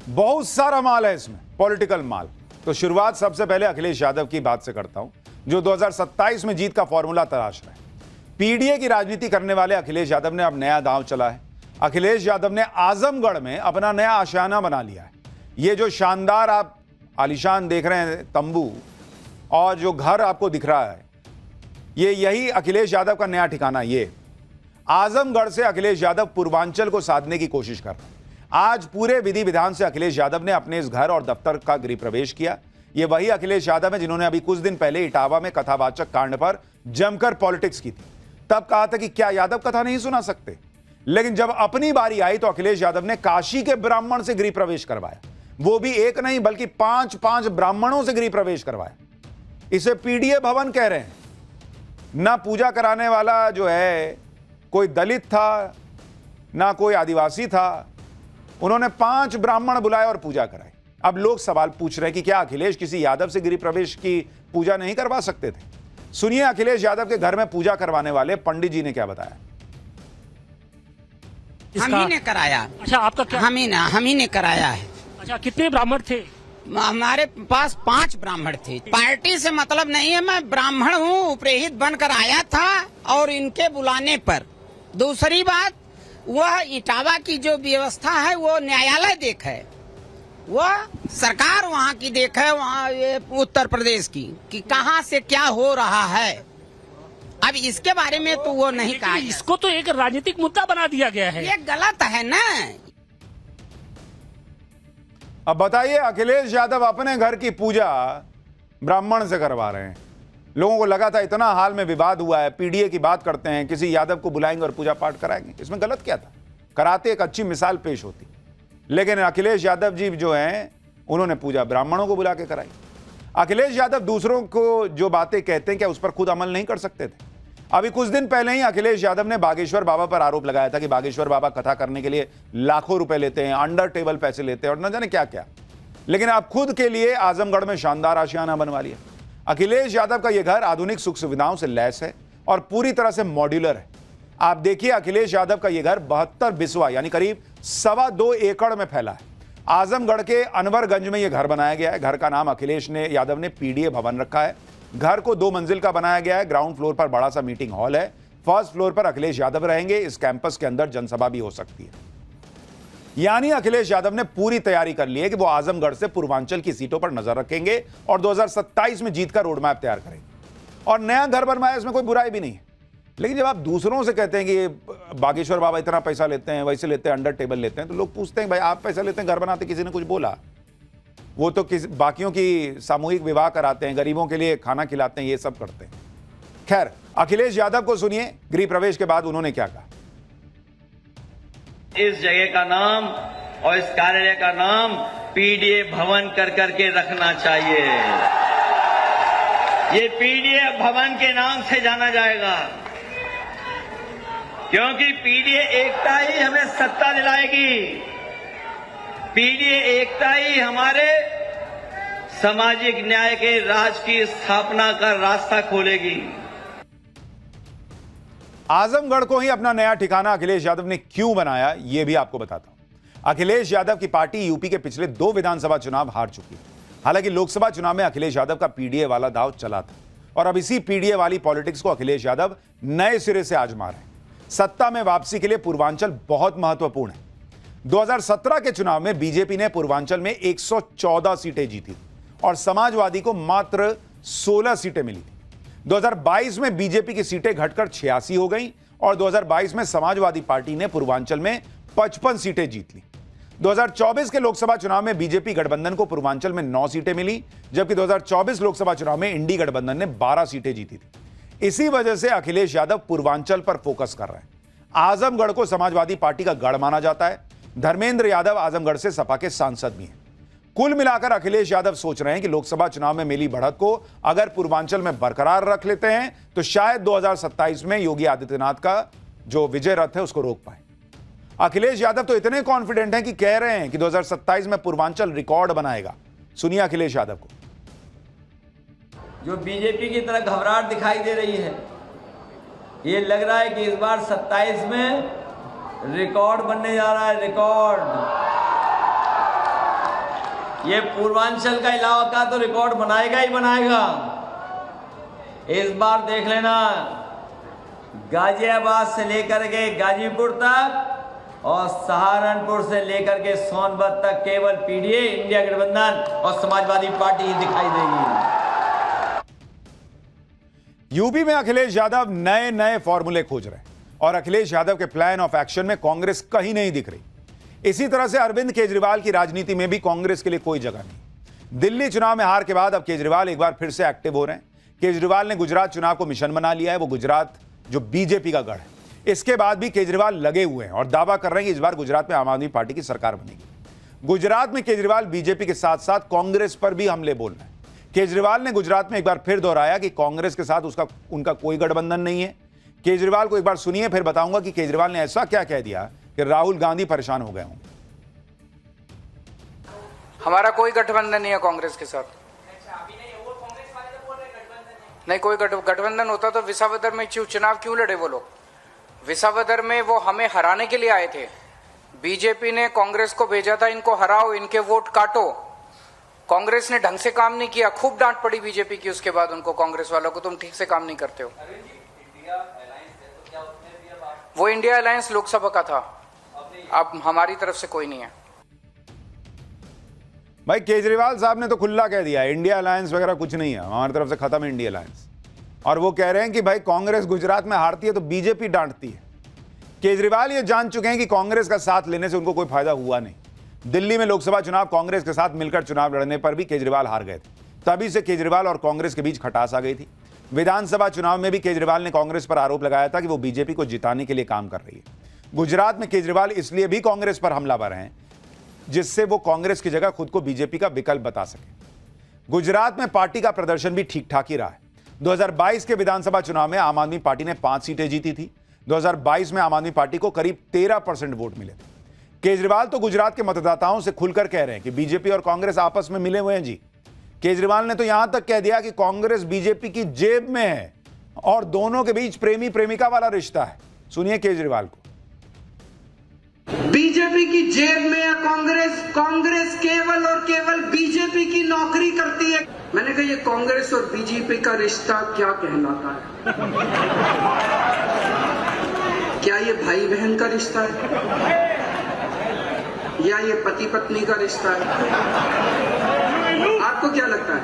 बहुत सारा माल है इसमें, पॉलिटिकल माल। तो शुरुआत सबसे पहले अखिलेश यादव की बात से करता हूं, जो 2027 में जीत का फॉर्मूला तलाश रहे हैं। पीडीए की राजनीति करने वाले अखिलेश यादव ने अब नया दांव चला है। अखिलेश यादव ने आजमगढ़ में अपना नया आशियाना बना लिया है। ये जो शानदार आप आलीशान देख रहे हैं तंबू और जो घर आपको दिख रहा है, ये यही अखिलेश यादव का नया ठिकाना। ये आजमगढ़ से अखिलेश यादव पूर्वांचल को साधने की कोशिश कर रहे हैं। आज पूरे विधि विधान से अखिलेश यादव ने अपने इस घर और दफ्तर का गृह प्रवेश किया। ये वही अखिलेश यादव है जिन्होंने अभी कुछ दिन पहले इटावा में कथावाचक कांड पर जमकर पॉलिटिक्स की थी। तब कहा था कि क्या यादव कथा नहीं सुना सकते, लेकिन जब अपनी बारी आई तो अखिलेश यादव ने काशी के ब्राह्मण से गृह प्रवेश करवाया। वो भी एक नहीं बल्कि 5 ब्राह्मणों से गृह प्रवेश करवाया। इसे पीडीए भवन कह रहे हैं। ना पूजा कराने वाला जो है कोई दलित था, ना कोई आदिवासी था। उन्होंने 5 ब्राह्मण बुलाए और पूजा कराई। अब लोग सवाल पूछ रहे हैं कि क्या अखिलेश किसी यादव से गृह प्रवेश की पूजा नहीं करवा सकते थे? सुनिए अखिलेश यादव के घर में पूजा करवाने वाले पंडित जी ने क्या बताया। हम ही ने कराया। अच्छा, आपका क्या? हम ही ने कराया है। अच्छा, कितने ब्राह्मण थे? हमारे पास 5 ब्राह्मण थे। पार्टी से मतलब नहीं है, मैं ब्राह्मण हूँ, उपरेहित बनकर आया था और इनके बुलाने पर। दूसरी बात, वह इटावा की जो व्यवस्था है वो न्यायालय देख है, वह सरकार वहाँ की देख है, वहाँ ये उत्तर प्रदेश की कि कहाँ से क्या हो रहा है। अब इसके बारे में तो वो नहीं कहा। इसको तो एक राजनीतिक मुद्दा बना दिया गया है। ये गलत है ना। अब बताइए, अखिलेश यादव अपने घर की पूजा ब्राह्मण से करवा रहे हैं। लोगों को लगा था इतना हाल में विवाद हुआ है, पीडीए की बात करते हैं, किसी यादव को बुलाएंगे और पूजा पाठ कराएंगे। इसमें गलत क्या था? कराते एक अच्छी मिसाल पेश होती। लेकिन अखिलेश यादव जी जो हैं उन्होंने पूजा ब्राह्मणों को बुला के कराई। अखिलेश यादव दूसरों को जो बातें कहते हैं क्या उस पर खुद अमल नहीं कर सकते थे? अभी कुछ दिन पहले ही अखिलेश यादव ने बागेश्वर बाबा पर आरोप लगाया था कि बागेश्वर बाबा कथा करने के लिए लाखों रुपए लेते हैं, अंडर टेबल पैसे लेते हैं और न जाने क्या क्या। लेकिन आप खुद के लिए आजमगढ़ में शानदार आशियाना बनवा लिया। अखिलेश यादव का यह घर आधुनिक सुख सुविधाओं से लैस है और पूरी तरह से मॉड्यूलर है। आप देखिए अखिलेश यादव का यह घर 72 बिस्वा यानी करीब 2.25 एकड़ में फैला है। आजमगढ़ के अनवरगंज में यह घर बनाया गया है। घर का नाम अखिलेश यादव ने पीडीए भवन रखा है। घर को 2 मंजिल का बनाया गया है। ग्राउंड फ्लोर पर बड़ा सा मीटिंग हॉल है। फर्स्ट फ्लोर पर अखिलेश यादव रहेंगे। इस कैंपस के अंदर जनसभा भी हो सकती है। यानी अखिलेश यादव ने पूरी तैयारी कर ली है कि वो आजमगढ़ से पूर्वांचल की सीटों पर नजर रखेंगे और 2027 में जीत का रोड मैप तैयार करेंगे। और नया घर बनवाया, इसमें कोई बुराई भी नहीं है। लेकिन जब आप दूसरों से कहते हैं कि बागेश्वर बाबा इतना पैसा लेते हैं, वैसे लेते हैं, अंडर टेबल लेते हैं, तो लोग पूछते हैं भाई आप पैसा लेते हैं घर बनाते, किसी ने कुछ बोला? वो तो बाकियों की सामूहिक विवाह कराते हैं, गरीबों के लिए खाना खिलाते हैं, ये सब करते हैं। खैर, अखिलेश यादव को सुनिए गृह प्रवेश के बाद उन्होंने क्या कहा। इस जगह का नाम और इस कार्यालय का नाम पीडीए भवन कर करके रखना चाहिए। ये पीडीए भवन के नाम से जाना जाएगा, क्योंकि पीडीए एकता ही हमें सत्ता दिलाएगी। पीडीए एकता ही हमारे सामाजिक न्याय के राज की स्थापना का रास्ता खोलेगी। आजमगढ़ को ही अपना नया ठिकाना अखिलेश यादव ने क्यों बनाया, यह भी आपको बताता हूं। अखिलेश यादव की पार्टी यूपी के पिछले 2 विधानसभा चुनाव हार चुकी है। हालांकि लोकसभा चुनाव में अखिलेश यादव का पीडीए वाला दांव चला था और अब इसी पीडीए वाली पॉलिटिक्स को अखिलेश यादव नए सिरे से आजमा रहे हैं। सत्ता में वापसी के लिए पूर्वांचल बहुत महत्वपूर्ण है। 2017 के चुनाव में बीजेपी ने पूर्वांचल में 114 सीटें जीती और समाजवादी को मात्र 16 सीटें मिली थी। 2022 में बीजेपी की सीटें घटकर 86 हो गईं और 2022 में समाजवादी पार्टी ने पूर्वांचल में 55 सीटें जीत ली। 2024 के लोकसभा चुनाव में बीजेपी गठबंधन को पूर्वांचल में 9 सीटें मिली, जबकि 2024 लोकसभा चुनाव में इंडी गठबंधन ने 12 सीटें जीती थी। इसी वजह से अखिलेश यादव पूर्वांचल पर फोकस कर रहे हैं। आजमगढ़ को समाजवादी पार्टी का गढ़ माना जाता है। धर्मेंद्र यादव आजमगढ़ से सपा के सांसद भी हैं। कुल मिलाकर अखिलेश यादव सोच रहे हैं कि लोकसभा चुनाव में मिली बढ़त को अगर पूर्वांचल में बरकरार रख लेते हैं तो शायद 2027 में योगी आदित्यनाथ का जो विजय रथ है उसको रोक पाए। अखिलेश यादव तो इतने कॉन्फिडेंट हैं कि कह रहे हैं कि 2027 में पूर्वांचल रिकॉर्ड बनाएगा। सुनिए अखिलेश यादव को। जो बीजेपी की तरह घबराहट दिखाई दे रही है, ये लग रहा है कि इस बार 27 में रिकॉर्ड बनने जा रहा है। रिकॉर्ड ये पूर्वांचल का इलाका तो रिकॉर्ड बनाएगा ही बनाएगा। इस बार देख लेना, गाजियाबाद से लेकर के गाजीपुर तक और सहारनपुर से लेकर के सोनभद्र तक केवल पीडीए, इंडिया गठबंधन और समाजवादी पार्टी ही दिखाई देगी। यूपी में अखिलेश यादव नए नए फॉर्मूले खोज रहे हैं और अखिलेश यादव के प्लान ऑफ एक्शन में कांग्रेस कहीं नहीं दिख रही। इसी तरह से अरविंद केजरीवाल की राजनीति में भी कांग्रेस के लिए कोई जगह नहीं। दिल्ली चुनाव में हार के बाद अब केजरीवाल एक बार फिर से एक्टिव हो रहे हैं। केजरीवाल ने गुजरात चुनाव को मिशन बना लिया है। वो गुजरात जो बीजेपी का गढ़ है, इसके बाद भी केजरीवाल लगे हुए हैं और दावा कर रहे हैं कि इस बार गुजरात में आम आदमी पार्टी की सरकार बनेगी। गुजरात में केजरीवाल बीजेपी के साथ साथ कांग्रेस पर भी हमले बोल रहे हैं। केजरीवाल ने गुजरात में एक बार फिर दोहराया कि कांग्रेस के साथ उनका कोई गठबंधन नहीं है। केजरीवाल को एक बार सुनिए, फिर बताऊंगा कि केजरीवाल ने ऐसा क्या कह दिया कि राहुल गांधी परेशान हो गए होंगे। हमारा कोई गठबंधन नहीं है कांग्रेस के साथ। नहीं, कोई गठबंधन होता तो विसावदर में चुनाव क्यों लड़े वो लोग? विसावदर में वो हमें हराने के लिए आए थे। बीजेपी ने कांग्रेस को भेजा था, इनको हराओ, इनके वोट काटो। कांग्रेस ने ढंग से काम नहीं किया, खूब डांट पड़ी बीजेपी की। उसके बाद उनको, कांग्रेस वालों को, तुम ठीक से काम नहीं करते हो। वो इंडिया अलायंस लोकसभा का था, अब हमारी तरफ से कोई नहीं है। भाई केजरीवाल साहब ने तो खुला कह दिया इंडिया अलायंस वगैरह कुछ नहीं है, हमारी तरफ से खत्म है इंडिया अलायंस। और वो कह रहे हैं कि भाई कांग्रेस गुजरात में हारती है तो बीजेपी डांटती है। केजरीवाल ये जान चुके हैं कि कांग्रेस का साथ लेने से उनको कोई फायदा हुआ नहीं। दिल्ली में लोकसभा चुनाव कांग्रेस के साथ मिलकर चुनाव लड़ने पर भी केजरीवाल हार गए थे। तभी से केजरीवाल और कांग्रेस के बीच खटास आ गई थी। विधानसभा चुनाव में भी केजरीवाल ने कांग्रेस पर आरोप लगाया था कि वो बीजेपी को जिताने के लिए काम कर रही है। गुजरात में केजरीवाल इसलिए भी कांग्रेस पर हमलावर हैं जिससे वो कांग्रेस की जगह खुद को बीजेपी का विकल्प बता सके। गुजरात में पार्टी का प्रदर्शन भी ठीक ठाक ही रहा है। 2022 के विधानसभा चुनाव में आम आदमी पार्टी ने 5 सीटें जीती थी। 2022 में आम आदमी पार्टी को करीब 13% वोट मिले थे। केजरीवाल तो गुजरात के मतदाताओं से खुलकर कह रहे हैं कि बीजेपी और कांग्रेस आपस में मिले हुए हैं जी। केजरीवाल ने तो यहां तक कह दिया कि कांग्रेस बीजेपी की जेब में है और दोनों के बीच प्रेमी प्रेमिका वाला रिश्ता है। सुनिए केजरीवाल को। बीजेपी की जेब में या कांग्रेस केवल और केवल बीजेपी की नौकरी करती है। मैंने कहा ये कांग्रेस और बीजेपी का रिश्ता क्या कहलाता है? क्या ये भाई बहन का रिश्ता है या ये पति पत्नी का रिश्ता है? आपको क्या लगता है?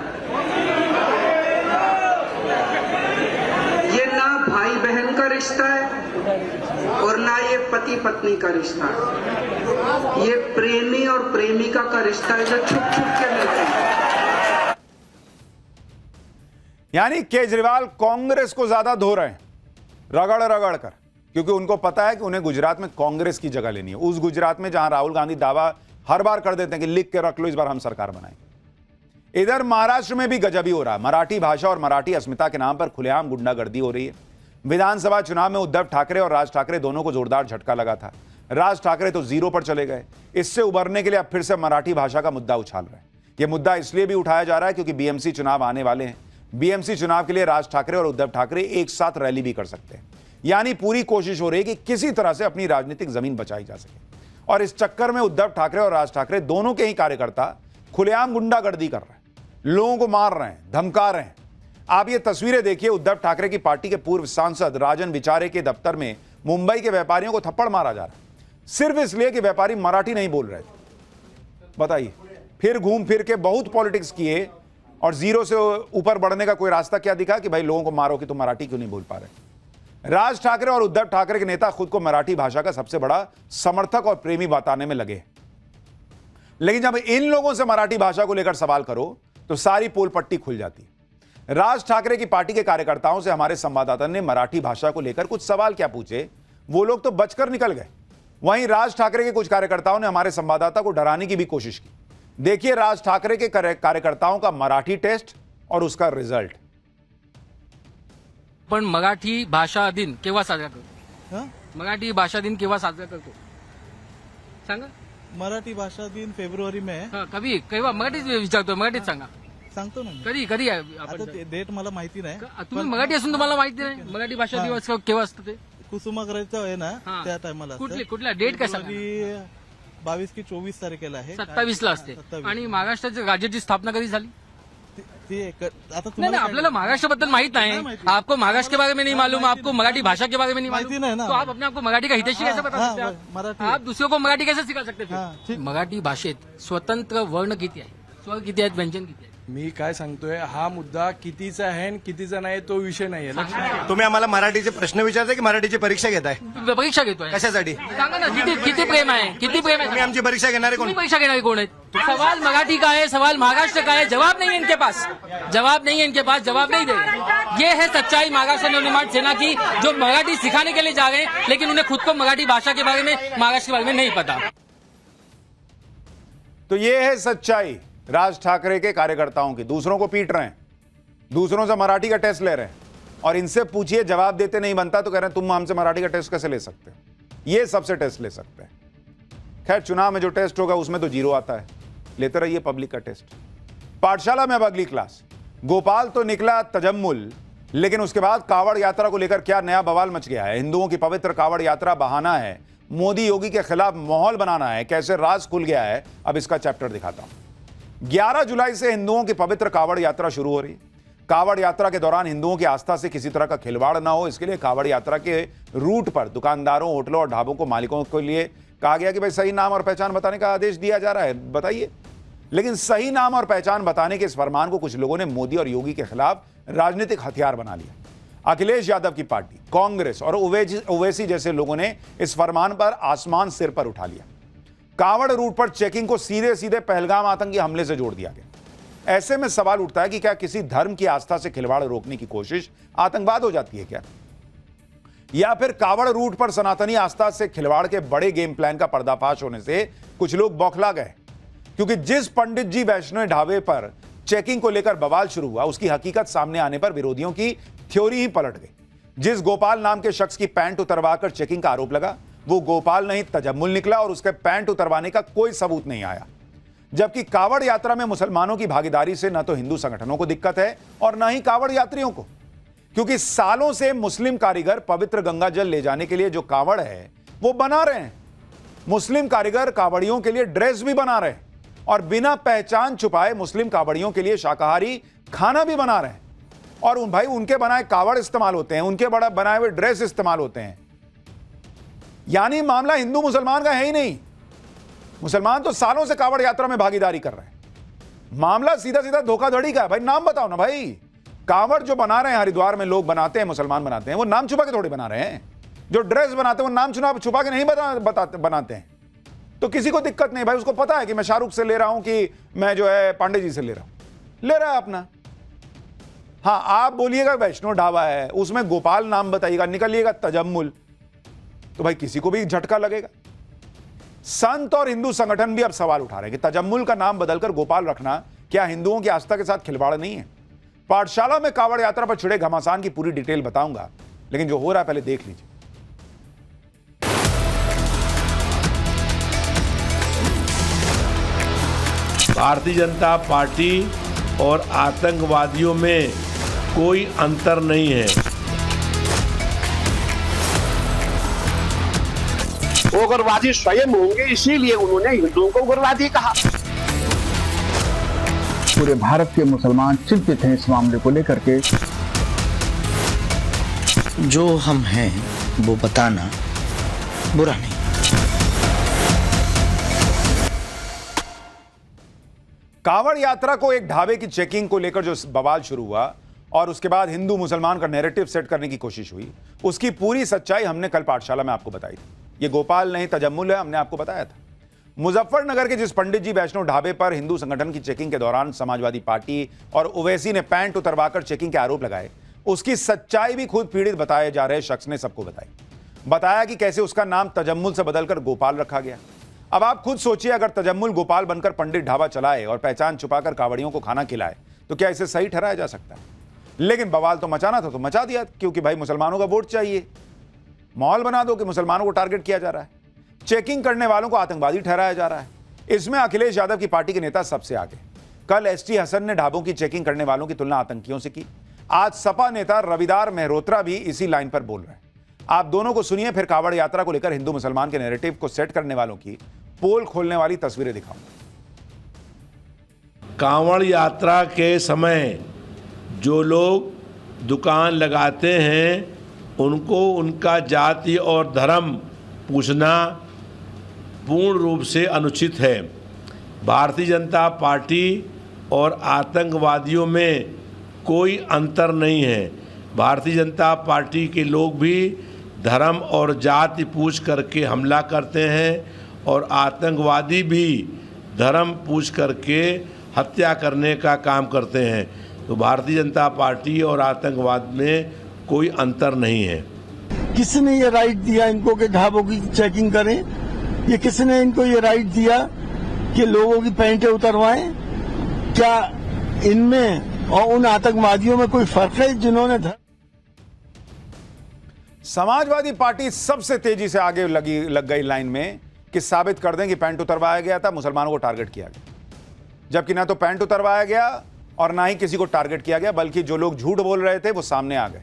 ये ना भाई बहन का रिश्ता है और ना ये पति पत्नी का रिश्ता है। ये प्रेमी और प्रेमिका का रिश्ता है जो छुप छुप के मिलते हैं। यानी केजरीवाल कांग्रेस को ज्यादा धो रहे हैं रगड़ रगड़ कर, क्योंकि उनको पता है कि उन्हें गुजरात में कांग्रेस की जगह लेनी है, उस गुजरात में जहां राहुल गांधी दावा हर बार कर देते हैं कि लिख के रख लो इस बार हम सरकार बनाएंगे। इधर महाराष्ट्र में भी गजब ही हो रहा है। मराठी भाषा और मराठी अस्मिता के नाम पर खुलेआम गुंडागर्दी हो रही है। विधानसभा चुनाव में उद्धव ठाकरे और राज ठाकरे दोनों को जोरदार झटका लगा था। राज ठाकरे तो जीरो पर चले गए। इससे उबरने के लिए अब फिर से मराठी भाषा का मुद्दा उछाल रहे हैं। यह मुद्दा इसलिए भी उठाया जा रहा है क्योंकि बीएमसी चुनाव आने वाले हैं। बीएमसी चुनाव के लिए राज ठाकरे और उद्धव ठाकरे एक साथ रैली भी कर सकते हैं। यानी पूरी कोशिश हो रही है कि किसी तरह से अपनी राजनीतिक जमीन बचाई जा सके। और इस चक्कर में उद्धव ठाकरे और राज ठाकरे दोनों के ही कार्यकर्ता खुलेआम गुंडागर्दी कर रहे हैं, लोगों को मार रहे हैं, धमका रहे हैं। आप ये तस्वीरें देखिए, उद्धव ठाकरे की पार्टी के पूर्व सांसद राजन विचारे के दफ्तर में मुंबई के व्यापारियों को थप्पड़ मारा जा रहा है, सिर्फ इसलिए कि व्यापारी मराठी नहीं बोल रहे थे। बताइए, फिर घूम फिर के बहुत पॉलिटिक्स किए और जीरो से ऊपर बढ़ने का कोई रास्ता क्या दिखा कि भाई लोगों को मारो कि तुम मराठी क्यों नहीं बोल पा रहे। राज ठाकरे और उद्धव ठाकरे के नेता खुद को मराठी भाषा का सबसे बड़ा समर्थक और प्रेमी बताने में लगे। लेकिन जब इन लोगों से मराठी भाषा को लेकर सवाल करो तो सारी पोल पट्टी खुल जाती। राज ठाकरे की पार्टी के कार्यकर्ताओं से हमारे संवाददाता ने मराठी भाषा को लेकर कुछ सवाल क्या पूछे, वो लोग तो बचकर निकल गए। वहीं राज ठाकरे के कुछ कार्यकर्ताओं ने हमारे संवाददाता को डराने की भी कोशिश की। देखिए राज ठाकरे के कार्यकर्ताओं का मराठी टेस्ट और उसका रिजल्ट। पण मराठी भाषा दिन केव्हा साजरा करतो? मराठी भाषा दिन केव्हा साजरा करतो सांगा? मराठी भाषा दिन फेब्रुवारी में. कधी केव्हा? मराठीच विचारतो, मराठीत सांगा. सांगतो ना. कधी कधी आता डेट मला माहिती नाही. तुम्ही मराठी असून तुम्हाला माहिती नाही मराठी भाषा दिवस केव्हा असतो ते? कुसुमाग्रजाचं आहे ना त्या टायमाला. कुठल्या डेट काय सांगा? 22 की 24 तारखेला आहे. 27 ला असते. आणि महाराष्ट्राच्या राज्याची स्थापना कधी झाली? आता नहीं, आपल्याला महाराष्ट्र बद्दल माहित नाही. आपको महाराष्ट्र के बारे में नहीं मालूम, आपको मराठी भाषा के बारे में नहीं मालूम, तो आप अपने आपको मराठी का हितैषी कैसे बता सकते हैं? आप दूसरों को मराठी कैसे सिखा सकते थे? मराठी भाषेत स्वतंत्र वर्ण किती आहे, स्वर किती आहेत, व्यंजन किती आहे? मी काय सांगतोय, हा मुद्दा कितीचा आहे आणि कितीचा नाही तो विषय नाहीये. तुम्ही आम्हाला मराठीचे प्रश्न विचारताय की मराठीची परीक्षा घेताय? परीक्षा घेतोय. कशासाठी? सांगा ना, किती प्रेम आहे, किती प्रेम आहे? तुम्ही आमची परीक्षा घेणारे कोण? परीक्षा घेणारे कोण आहेत? सवाल मराठी का है, सवाल महाराष्ट्र का है, जवाब नहीं है इनके पास, जवाब नहीं है इनके पास, जवाब नहीं देगा. ये है सच्चाई महाराष्ट्र नवनिर्माण सेना की, जो मराठी सिखाने के लिए जा रहे हैं लेकिन उन्हें खुद को मराठी भाषा के बारे में, महाराष्ट्र के बारे में नहीं पता. तो ये है सच्चाई राज ठाकरे के कार्यकर्ताओं की। दूसरों को पीट रहे हैं, दूसरों से मराठी का टेस्ट ले रहे हैं, और इनसे पूछिए जवाब देते नहीं बनता तो कह रहे हैं तुम हमसे मराठी का टेस्ट कैसे ले सकते हो? ये सबसे टेस्ट ले सकते हैं। खैर, चुनाव में जो टेस्ट होगा उसमें तो जीरो आता है, लेते रहिए पब्लिक का टेस्ट। पाठशाला में अब अगली क्लास। गोपाल तो निकला तजम्मुल, लेकिन उसके बाद कावड़ यात्रा को लेकर क्या नया बवाल मच गया है। हिंदुओं की पवित्र कावड़ यात्रा बहाना है, मोदी योगी के खिलाफ माहौल बनाना है, कैसे राज खुल गया है, अब इसका चैप्टर दिखाता हूं। 11 जुलाई से हिंदुओं की पवित्र कावड़ यात्रा शुरू हो रही है। कावड़ यात्रा के दौरान हिंदुओं की आस्था से किसी तरह का खिलवाड़ ना हो, इसके लिए कावड़ यात्रा के रूट पर दुकानदारों, होटलों और ढाबों को मालिकों के लिए कहा गया कि भाई सही नाम और पहचान बताने का आदेश दिया जा रहा है, बताइए। लेकिन सही नाम और पहचान बताने के इस फरमान को कुछ लोगों ने मोदी और योगी के खिलाफ राजनीतिक हथियार बना लिया। अखिलेश यादव की पार्टी, कांग्रेस और ओवैसी जैसे लोगों ने इस फरमान पर आसमान सिर पर उठा लिया। कावड़ रूट पर चेकिंग को सीधे सीधे पहलगाम आतंकी हमले से जोड़ दिया गया। ऐसे में सवाल उठता है कि क्या किसी धर्म की आस्था से खिलवाड़ रोकने की कोशिश आतंकवाद हो जाती है क्या? या फिर कावड़ रूट पर सनातनी आस्था से खिलवाड़ के बड़े गेम प्लान का पर्दाफाश होने से कुछ लोग बौखला गए, क्योंकि जिस पंडित जी वैष्णव ढाबे पर चेकिंग को लेकर बवाल शुरू हुआ, उसकी हकीकत सामने आने पर विरोधियों की थ्योरी ही पलट गई। जिस गोपाल नाम के शख्स की पैंट उतरवाकर चेकिंग का आरोप लगा, वो गोपाल नहीं तजम्मुल निकला और उसके पैंट उतरवाने का कोई सबूत नहीं आया। जबकि कावड़ यात्रा में मुसलमानों की भागीदारी से न तो हिंदू संगठनों को दिक्कत है और न ही कावड़ यात्रियों को। क्योंकि सालों से मुस्लिम कारीगर पवित्र गंगा जल ले जाने के लिए जो कावड़ है वो बना रहे हैं। मुस्लिम कारीगर कावड़ियों के लिए ड्रेस भी बना रहे हैं और बिना पहचान छुपाए मुस्लिम कावड़ियों के लिए शाकाहारी खाना भी बना रहे हैं। और भाई उनके बनाए कावड़ इस्तेमाल होते हैं, उनके बनाए हुए ड्रेस इस्तेमाल होते हैं। यानी मामला हिंदू मुसलमान का है ही नहीं। मुसलमान तो सालों से कावड़ यात्रा में भागीदारी कर रहे हैं। मामला सीधा सीधा धोखाधड़ी का है। भाई नाम बताओ ना भाई। कावड़ जो बना रहे हैं हरिद्वार में लोग बनाते हैं, मुसलमान बनाते हैं, वो नाम छुपा के थोड़ी बना रहे हैं। जो ड्रेस बनाते हैं वो नाम छुपा के नहीं बनाते हैं। तो किसी को दिक्कत नहीं भाई, उसको पता है कि मैं शाहरुख से ले रहा हूं कि मैं जो है पांडे जी से ले रहा हूं, ले रहा है अपना। हां, आप बोलिएगा वैष्णो ढाबा है, उसमें गोपाल नाम बताइएगा, निकलिएगा तजम्मुल, तो भाई किसी को भी झटका लगेगा। संत और हिंदू संगठन भी अब सवाल उठा रहे हैं कि तजम्मुल का नाम बदलकर गोपाल रखना क्या हिंदुओं की आस्था के साथ खिलवाड़ नहीं है। पाठशाला में कावड़ यात्रा पर छिड़े घमासान की पूरी डिटेल बताऊंगा, लेकिन जो हो रहा है पहले देख लीजिए। भारतीय जनता पार्टी और आतंकवादियों में कोई अंतर नहीं है। वो उग्रवादी स्वयं होंगे, इसीलिए उन्होंने हिंदुओं को उग्रवादी कहा। पूरे भारत के मुसलमान चिंतित हैं इस मामले को लेकर के। जो हम हैं वो बताना बुरा नहीं। कावड़ यात्रा को एक ढाबे की चेकिंग को लेकर जो बवाल शुरू हुआ और उसके बाद हिंदू मुसलमान का नैरेटिव सेट करने की कोशिश हुई, उसकी पूरी सच्चाई हमने कल पाठशाला में आपको बताई थी। ये गोपाल नहीं तजम्मुल है, हमने आपको बताया था। मुजफ्फरनगर के जिस पंडित जी वैष्णो ढाबे पर हिंदू संगठन की चेकिंग के दौरान समाजवादी पार्टी और ओवैसी ने पैंट उतरवाकर चेकिंग के आरोप लगाए, उसकी सच्चाई भी खुद पीड़ित बताए जा रहे शख्स ने सबको बताया कि कैसे उसका नाम तजम्मुल से बदलकर गोपाल रखा गया। अब आप खुद सोचिए, अगर तजम्मुल गोपाल बनकर पंडित ढाबा चलाए और पहचान छुपाकर कावड़ियों को खाना खिलाए तो क्या इसे सही ठहराया जा सकता है? लेकिन बवाल तो मचाना था तो मचा दिया, क्योंकि भाई मुसलमानों का वोट चाहिए। माहौल बना दो कि मुसलमानों को टारगेट किया जा रहा है, चेकिंग करने वालों को आतंकवादी ठहराया जा रहा है। इसमें अखिलेश यादव की पार्टी के नेता सबसे आगे। कल एसटी हसन ने ढाबों की चेकिंग करने वालों की तुलना आतंकियों से की। आज सपा नेता रविदार मेहरोत्रा भी इसी लाइन पर बोल रहे हैं। आप दोनों को सुनिए, फिर कावड़ यात्रा को लेकर हिंदू मुसलमान के नैरेटिव को सेट करने वालों की पोल खोलने वाली तस्वीरें दिखाऊं। कांवड़ यात्रा के समय जो लोग दुकान लगाते हैं उनको उनका जाति और धर्म पूछना पूर्ण रूप से अनुचित है। भारतीय जनता पार्टी और आतंकवादियों में कोई अंतर नहीं है। भारतीय जनता पार्टी के लोग भी धर्म और जाति पूछ करके हमला करते हैं और आतंकवादी भी धर्म पूछ करके हत्या करने का काम करते हैं। तो भारतीय जनता पार्टी और आतंकवाद में कोई अंतर नहीं है। किसने ये राइट दिया इनको कि ढाबों की चेकिंग करें? ये किसने इनको ये राइट दिया कि लोगों की पैंटें उतरवाएं? क्या इनमें और उन आतंकवादियों में कोई फर्क है जिन्होंने समाजवादी पार्टी सबसे तेजी से आगे लग गई लाइन में कि साबित कर दें कि पैंट उतरवाया गया था, मुसलमानों को टारगेट किया गया। जबकि ना तो पैंट उतरवाया गया और ना ही किसी को टारगेट किया गया, बल्कि जो लोग झूठ बोल रहे थे वो सामने आ गए।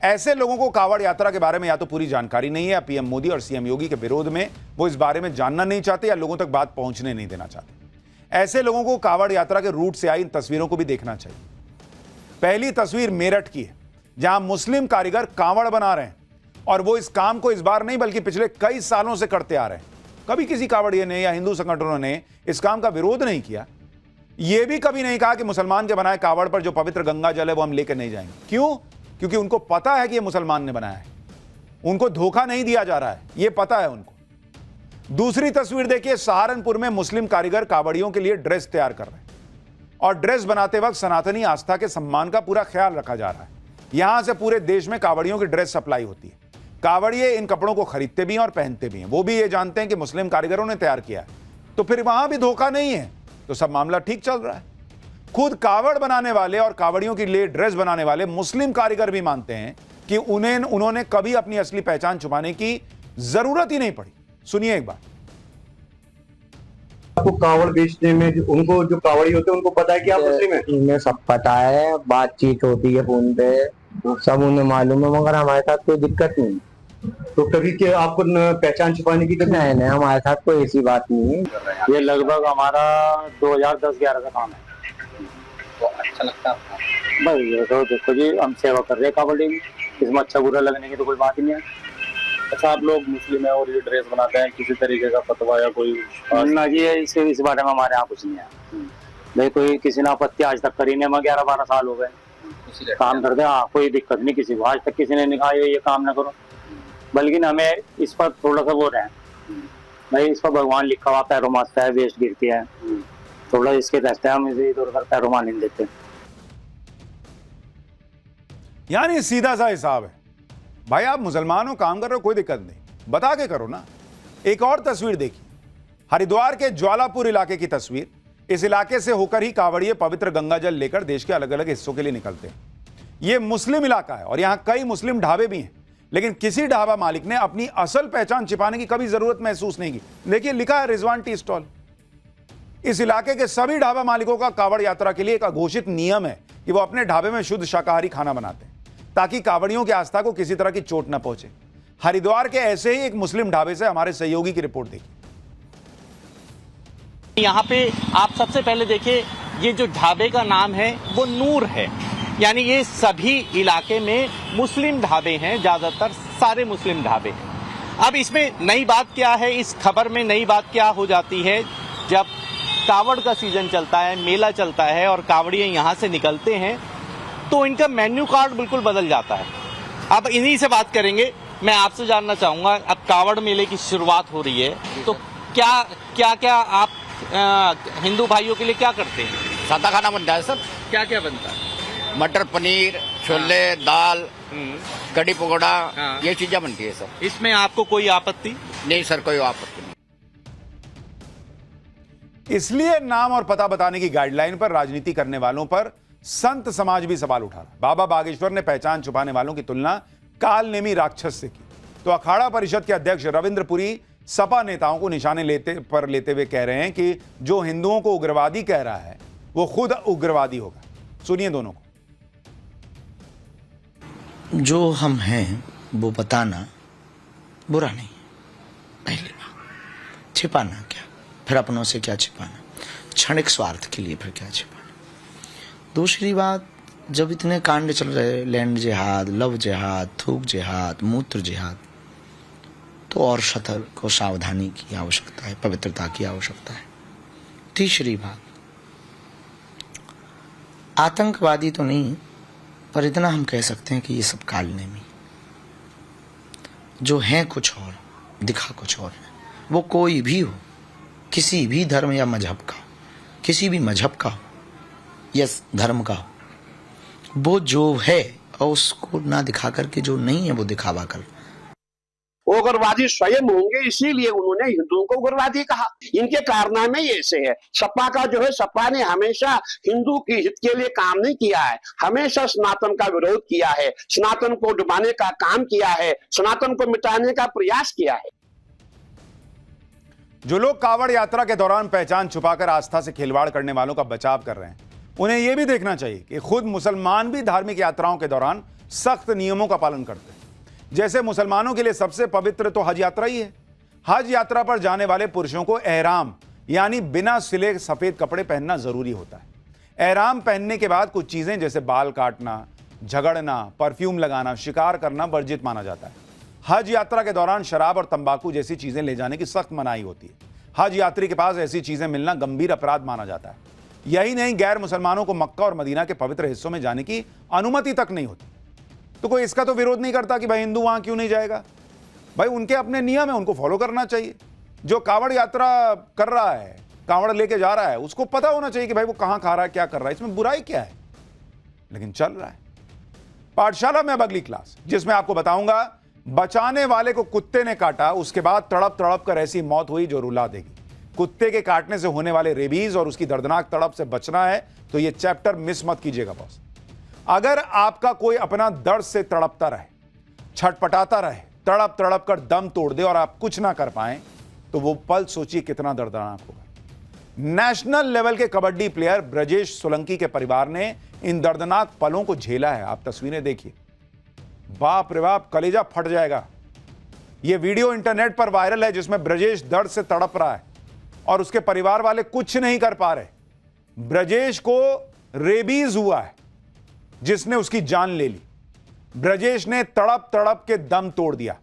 ऐसे लोगों को कावड़ यात्रा के बारे में या तो पूरी जानकारी नहीं है, या पीएम मोदी और सीएम योगी के विरोध में वो इस बारे में जानना नहीं चाहते या लोगों तक बात पहुंचने नहीं देना चाहते। ऐसे लोगों को कावड़ यात्रा के रूट से आई इन तस्वीरों को भी देखना चाहिए। पहली तस्वीर मेरठ की है, जहां मुस्लिम कारीगर कावड़ बना रहे हैं और वो इस काम को इस बार नहीं बल्कि पिछले कई सालों से करते आ रहे हैं। कभी किसी कावड़िए ने या हिंदू संगठनों ने इस काम का विरोध नहीं किया। यह भी कभी नहीं कहा कि मुसलमान के बनाए कावड़ पर जो पवित्र गंगा जल है वो हम लेकर नहीं जाएंगे। क्यों? क्योंकि उनको पता है कि यह मुसलमान ने बनाया है, उनको धोखा नहीं दिया जा रहा है, यह पता है उनको। दूसरी तस्वीर देखिए, सहारनपुर में मुस्लिम कारीगर कावड़ियों के लिए ड्रेस तैयार कर रहे हैं और ड्रेस बनाते वक्त सनातनी आस्था के सम्मान का पूरा ख्याल रखा जा रहा है। यहां से पूरे देश में कावड़ियों की ड्रेस सप्लाई होती है। कावड़िए इन कपड़ों को खरीदते भी हैं और पहनते भी हैं। वो भी ये जानते हैं कि मुस्लिम कारीगरों ने तैयार किया है, तो फिर वहां भी धोखा नहीं है, तो सब मामला ठीक चल रहा है। खुद कावड़ बनाने वाले और कावड़ियों के लिए ड्रेस बनाने वाले मुस्लिम कारीगर भी मानते हैं कि उन्होंने कभी अपनी असली पहचान छुपाने की जरूरत ही नहीं पड़ी। सुनिए एक बार। आपको कावड़ बेचने में उनको जो कावड़ी होते हैं उनको पता है कि आप मुस्लिम हैं? इन्हें सब पता है, बातचीत होती है फोन पे, सब उन्हें मालूम है, मगर हमारे साथ कोई दिक्कत नहीं। तो कभी के आपको पहचान छुपाने की नहीं, नहीं हमारे साथ कोई ऐसी बात नहीं है। ये लगभग हमारा 2010-11 का काम है। तो अच्छा लगता है भाई ये तो देखो जी, हम सेवा कर रहे हैं कावड़ी में, इसमें अच्छा बुरा लगने की तो कोई बात ही नहीं है। अच्छा, आप लोग मुस्लिम है और ये ड्रेस बनाते हैं, किसी तरीके का फतवा या कोई ना जी, इस बारे में हमारे यहाँ कुछ नहीं है भाई। कोई किसी ने आपत्ति आज तक करी नहीं, हमें 11-12 साल हो गए काम करते। हाँ, कोई दिक्कत नहीं किसी को, आज तक किसी ने नहीं कहा ये काम ना करो, बल्कि हमें इस पर थोड़ा सा वो रहे भाई, इस पर भगवान लिखा हुआ पैरों मारता है, वेस्ट गिरती है, थोड़ा इसके रहते हैं, हम इसे इधर उधर पैरों मार नहीं देते। यानी सीधा सा हिसाब है भाई, आप मुसलमान हो, काम कर रहे हो, कोई दिक्कत नहीं, बता के करो ना। एक और तस्वीर देखिए, हरिद्वार के ज्वालापुर इलाके की तस्वीर। इस इलाके से होकर ही कांवड़िए पवित्र गंगा जल लेकर देश के अलग अलग हिस्सों के लिए निकलते हैं। यह मुस्लिम इलाका है और यहां कई मुस्लिम ढाबे भी हैं, लेकिन किसी ढाबा मालिक ने अपनी असल पहचान छिपाने की कभी जरूरत महसूस नहीं की। देखिए, लिखा है रिजवान टी स्टॉल। इस इलाके के सभी ढाबा मालिकों का कांवड़ यात्रा के लिए एक अघोषित नियम है कि वो अपने ढाबे में शुद्ध शाकाहारी खाना बनाते हैं, ताकि कांवड़ियों की आस्था को किसी तरह की चोट न पहुंचे। हरिद्वार के ऐसे ही एक मुस्लिम ढाबे से हमारे सहयोगी की रिपोर्ट देखिए। यहाँ पे आप सबसे पहले देखिए, ये जो ढाबे का नाम है वो नूर है, यानी ये सभी इलाके में मुस्लिम ढाबे हैं, ज्यादातर सारे मुस्लिम ढाबे हैं। अब इसमें नई बात क्या है, इस खबर में नई बात क्या हो जाती है, जब कावड़ का सीजन चलता है, मेला चलता है और कावड़िए यहाँ से निकलते हैं तो इनका मेन्यू कार्ड बिल्कुल बदल जाता है। अब इन्हीं से बात करेंगे। मैं आपसे जानना चाहूंगा, अब कावड़ मेले की शुरुआत हो रही है, तो क्या आप हिंदू भाइयों के लिए क्या करते हैं? सादा खाना बनता है सर। क्या क्या बनता है? मटर पनीर, छोले, दाल, कड़ी पकौड़ा, ये चीजें बनती है सर। इसमें आपको कोई आपत्ति नहीं सर, कोई आपत्ति नहीं। इसलिए नाम और पता बताने की गाइडलाइन पर राजनीति करने वालों पर संत समाज भी सवाल उठा रहा। बाबा बागेश्वर ने पहचान छुपाने वालों की तुलना कालनेमी राक्षस से की, तो अखाड़ा परिषद के अध्यक्ष रविंद्र पुरी सपा नेताओं को निशाने लेते हुए कह रहे हैं कि जो हिंदुओं को उग्रवादी कह रहा है वो खुद उग्रवादी होगा। सुनिए दोनों को। जो हम हैं वो बताना बुरा नहीं, पहली बात। छिपाना क्या, फिर अपनों से क्या छिपाना, क्षणिक स्वार्थ के लिए फिर क्या छिपाना। दूसरी बात, जब इतने कांड चल रहे, लैंड जिहाद, लव जिहाद, थूक जिहाद, मूत्र जिहाद, तो और सतर्क और सावधानी की आवश्यकता है, पवित्रता की आवश्यकता है। तीसरी बात, आतंकवादी तो नहीं, पर इतना हम कह सकते हैं कि ये सब कालनेमी, जो हैं कुछ और, दिखा कुछ और है। वो कोई भी हो, किसी भी धर्म या मजहब का, किसी भी मजहब का हो या धर्म का हो, वो जो है और उसको ना दिखा करके जो नहीं है वो दिखावा कर। वो उग्रवादी स्वयं होंगे, इसीलिए उन्होंने हिंदुओं को उग्रवादी कहा। इनके कारनामे ही ऐसे है। सपा का जो है, सपा ने हमेशा हिंदू के हित के लिए काम नहीं किया है, हमेशा सनातन का विरोध किया है, सनातन को डुबाने का काम किया है, सनातन को मिटाने का प्रयास किया है। जो लोग कावड़ यात्रा के दौरान पहचान छुपाकर आस्था से खिलवाड़ करने वालों का बचाव कर रहे हैं, उन्हें यह भी देखना चाहिए कि खुद मुसलमान भी धार्मिक यात्राओं के दौरान सख्त नियमों का पालन करते हैं। जैसे मुसलमानों के लिए सबसे पवित्र तो हज यात्रा ही है। हज यात्रा पर जाने वाले पुरुषों को एहराम यानी बिना सिले सफेद कपड़े पहनना जरूरी होता है। एहराम पहनने के बाद कुछ चीजें जैसे बाल काटना, झगड़ना, परफ्यूम लगाना, शिकार करना वर्जित माना जाता है। हज यात्रा के दौरान शराब और तंबाकू जैसी चीजें ले जाने की सख्त मनाही होती है। हज यात्री के पास ऐसी चीजें मिलना गंभीर अपराध माना जाता है। यही नहीं, गैर मुसलमानों को मक्का और मदीना के पवित्र हिस्सों में जाने की अनुमति तक नहीं होती। तो कोई इसका तो विरोध नहीं करता कि भाई हिंदू वहां क्यों नहीं जाएगा। भाई उनके अपने नियम है, उनको फॉलो करना चाहिए। जो कावड़ यात्रा कर रहा है, कावड़ लेके जा रहा है, उसको पता होना चाहिए कि भाई वो कहां खा रहा है, क्या कर रहा है, इसमें बुराई क्या है, लेकिन चल रहा है। पाठशाला में अब अगली क्लास, जिसमें आपको बताऊंगा बचाने वाले को कुत्ते ने काटा, उसके बाद तड़प तड़प कर ऐसी मौत हुई जो रुला देगी। कुत्ते के काटने से होने वाले रेबीज और उसकी दर्दनाक तड़प से बचना है तो यह चैप्टर मिस मत कीजिएगा बॉस। अगर आपका कोई अपना दर्द से तड़पता रहे, छटपटाता रहे, तड़प तड़प कर दम तोड़ दे और आप कुछ ना कर पाए, तो वो पल सोचिए कितना दर्दनाक होगा। नेशनल लेवल के कबड्डी प्लेयर ब्रजेश सोलंकी के परिवार ने इन दर्दनाक पलों को झेला है। आप तस्वीरें देखिए। बाप रे बाप, कलेजा फट जाएगा। यह वीडियो इंटरनेट पर वायरल है जिसमें ब्रजेश दर्द से तड़प रहा है और उसके परिवार वाले कुछ नहीं कर पा रहे। ब्रजेश को रेबीज हुआ है जिसने उसकी जान ले ली। ब्रजेश ने तड़प तड़प के दम तोड़ दिया।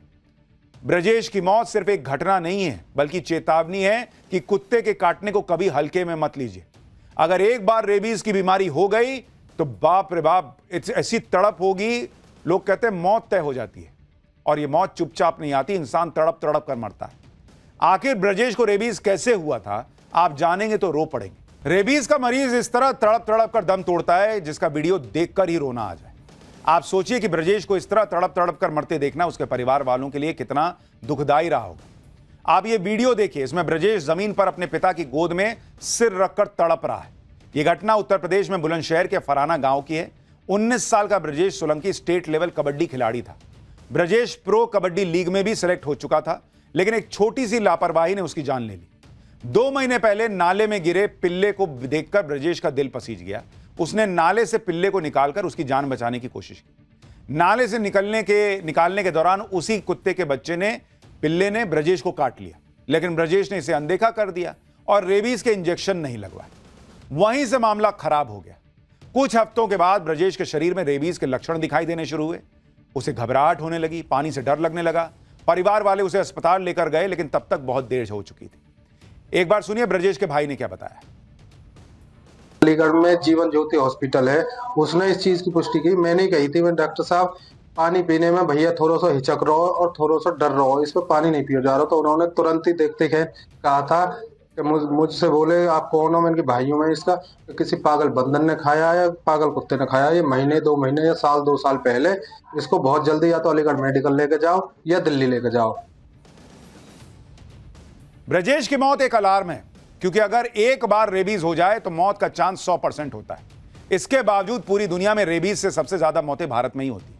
ब्रजेश की मौत सिर्फ एक घटना नहीं है बल्कि चेतावनी है कि कुत्ते के काटने को कभी हल्के में मत लीजिए। अगर एक बार रेबीज की बीमारी हो गई तो बाप रे बाप, ऐसी तड़प होगी, लोग कहते हैं मौत तय हो जाती है। और यह मौत चुपचाप नहीं आती, इंसान तड़प तड़प कर मरता है। आखिर ब्रजेश को रेबीज कैसे हुआ था आप जानेंगे तो रो पड़ेंगे। रेबीज का मरीज इस तरह तड़प तड़प कर दम तोड़ता है जिसका वीडियो देखकर ही रोना आ जाए। आप सोचिए कि ब्रजेश को इस तरह तड़प तड़प कर मरते देखना उसके परिवार वालों के लिए कितना दुखदाई रहा होगा। आप ये वीडियो देखिए, इसमें ब्रजेश जमीन पर अपने पिता की गोद में सिर रखकर तड़प रहा है। यह घटना उत्तर प्रदेश में बुलंदशहर के फराना गांव की है। 19 साल का ब्रजेश सोलंकी स्टेट लेवल कबड्डी खिलाड़ी था। ब्रजेश प्रो कबड्डी लीग में भी सिलेक्ट हो चुका था, लेकिन एक छोटी सी लापरवाही ने उसकी जान ले ली। 2 महीने पहले नाले में गिरे पिल्ले को देखकर ब्रजेश का दिल पसीज गया। उसने नाले से पिल्ले को निकालकर उसकी जान बचाने की कोशिश की। नाले से निकालने के दौरान उसी कुत्ते के बच्चे ने, पिल्ले ने ब्रजेश को काट लिया, लेकिन ब्रजेश ने इसे अनदेखा कर दिया और रेबीज के इंजेक्शन नहीं लगवाए। वहीं से मामला खराब हो गया। कुछ हफ्तों के बाद ब्रजेश के शरीर में रेबीज के लक्षण दिखाई देने शुरू हुए। उसे घबराहट होने लगी, पानी से डर लगने लगा। परिवार वाले उसे अस्पताल लेकर गए, लेकिन तब तक बहुत देर हो चुकी थी। एक बार सुनिए ब्रजेश के भाई ने क्या बताया। अलीगढ़ में जीवन ज्योति हॉस्पिटल है, उसने इस चीज की पुष्टि की। मैंने कही थी मैं डॉक्टर साहब पानी पीने में भैया थोड़ा सा हिचक रहो और थोड़ा सा डर रहो, इसमें पानी नहीं पिया जा रहा। तो उन्होंने तुरंत ही देखते कहा था कि मुझसे बोले आप कौन हो। मैंने भाई हूँ मैं इसका, किसी पागल बंदर ने खाया या पागल कुत्ते ने खाया। ये महीने 2 महीने या साल 2 साल पहले, इसको बहुत जल्दी या तो अलीगढ़ मेडिकल लेके जाओ या दिल्ली लेके जाओ। ब्रजेश की मौत एक अलार्म है, क्योंकि अगर एक बार रेबीज हो जाए तो मौत का चांस 100% होता है। इसके बावजूद पूरी दुनिया में रेबीज से सबसे ज्यादा मौतें भारत में ही होती हैं।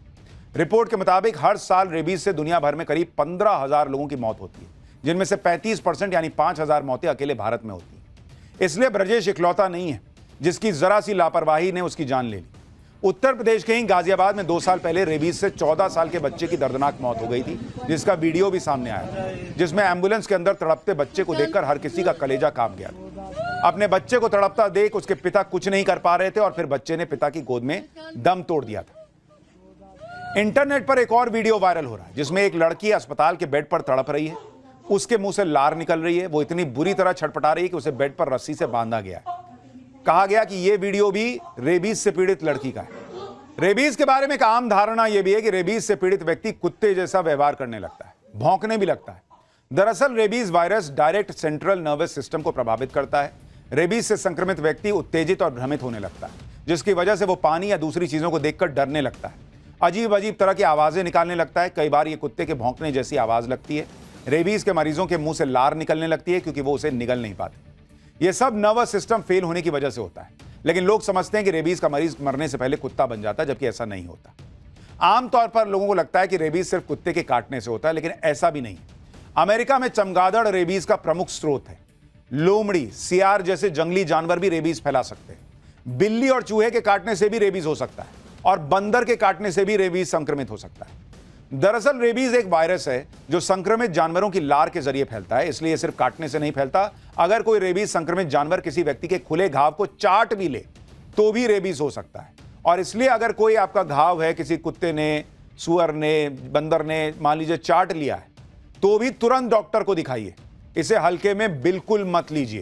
रिपोर्ट के मुताबिक हर साल रेबीज से दुनिया भर में करीब 15,000 लोगों की मौत होती है, जिनमें से 35% यानी 5,000 मौतें अकेले भारत में होती हैं। इसलिए ब्रजेश इकलौता नहीं है जिसकी जरा सी लापरवाही ने उसकी जान ले ली। उत्तर प्रदेश के ही गाजियाबाद में 2 साल पहले रेबीज से 14 साल के बच्चे की दर्दनाक मौत हो गई थी, जिसका वीडियो भी सामने आया, जिसमें एम्बुलेंस के अंदर तड़पते बच्चे को देखकर हर किसी का कलेजा कांप गया था। अपने बच्चे को तड़पता देख उसके पिता कुछ नहीं कर पा रहे थे और फिर बच्चे ने पिता की गोद में दम तोड़ दिया था। इंटरनेट पर एक और वीडियो वायरल हो रहा है जिसमें एक लड़की अस्पताल के बेड पर तड़प रही है। उसके मुंह से लार निकल रही है। वो इतनी बुरी तरह छटपटा रही है कि उसे बेड पर रस्सी से बांधा गया है। कहा गया कि यह वीडियो भी रेबीज से पीड़ित लड़की का है। रेबीज के बारे में एक आम धारणा यह भी है कि रेबीज से पीड़ित व्यक्ति कुत्ते जैसा व्यवहार करने लगता है, भौंकने भी लगता है। दरअसल rabies virus direct central nervous system को प्रभावित करता है। रेबीज से संक्रमित व्यक्ति उत्तेजित और भ्रमित होने लगता है, जिसकी वजह से वो पानी या दूसरी चीजों को देखकर डरने लगता है। अजीब अजीब तरह की आवाजें निकालने लगता है। कई बार ये कुत्ते के भौंकने जैसी आवाज लगती है। रेबीज के मरीजों के मुंह से लार निकलने लगती है क्योंकि वो उसे निगल नहीं पाते। ये सब नर्वस सिस्टम फेल होने की वजह से होता है। लेकिन लोग समझते हैं कि रेबीज का मरीज मरने से पहले कुत्ता बन जाता है, जबकि ऐसा नहीं होता। आमतौर पर लोगों को लगता है कि रेबीज सिर्फ कुत्ते के काटने से होता है, लेकिन ऐसा भी नहीं। अमेरिका में चमगादड़ रेबीज का प्रमुख स्रोत है। लोमड़ी, सियार जैसे जंगली जानवर भी रेबीज फैला सकते हैं। बिल्ली और चूहे के काटने से भी रेबीज हो सकता है और बंदर के काटने से भी रेबीज संक्रमित हो सकता है। दरअसल रेबीज एक वायरस है जो संक्रमित जानवरों की लार के जरिए फैलता है, इसलिए सिर्फ काटने से नहीं फैलता। अगर कोई रेबीज संक्रमित जानवर किसी व्यक्ति के खुले घाव को चाट भी ले तो भी रेबीज हो सकता है। और इसलिए अगर कोई आपका घाव है, किसी कुत्ते ने, सुअर ने, बंदर ने मान लीजिए चाट लिया है, तो भी तुरंत डॉक्टर को दिखाइए। इसे हल्के में बिल्कुल मत लीजिए।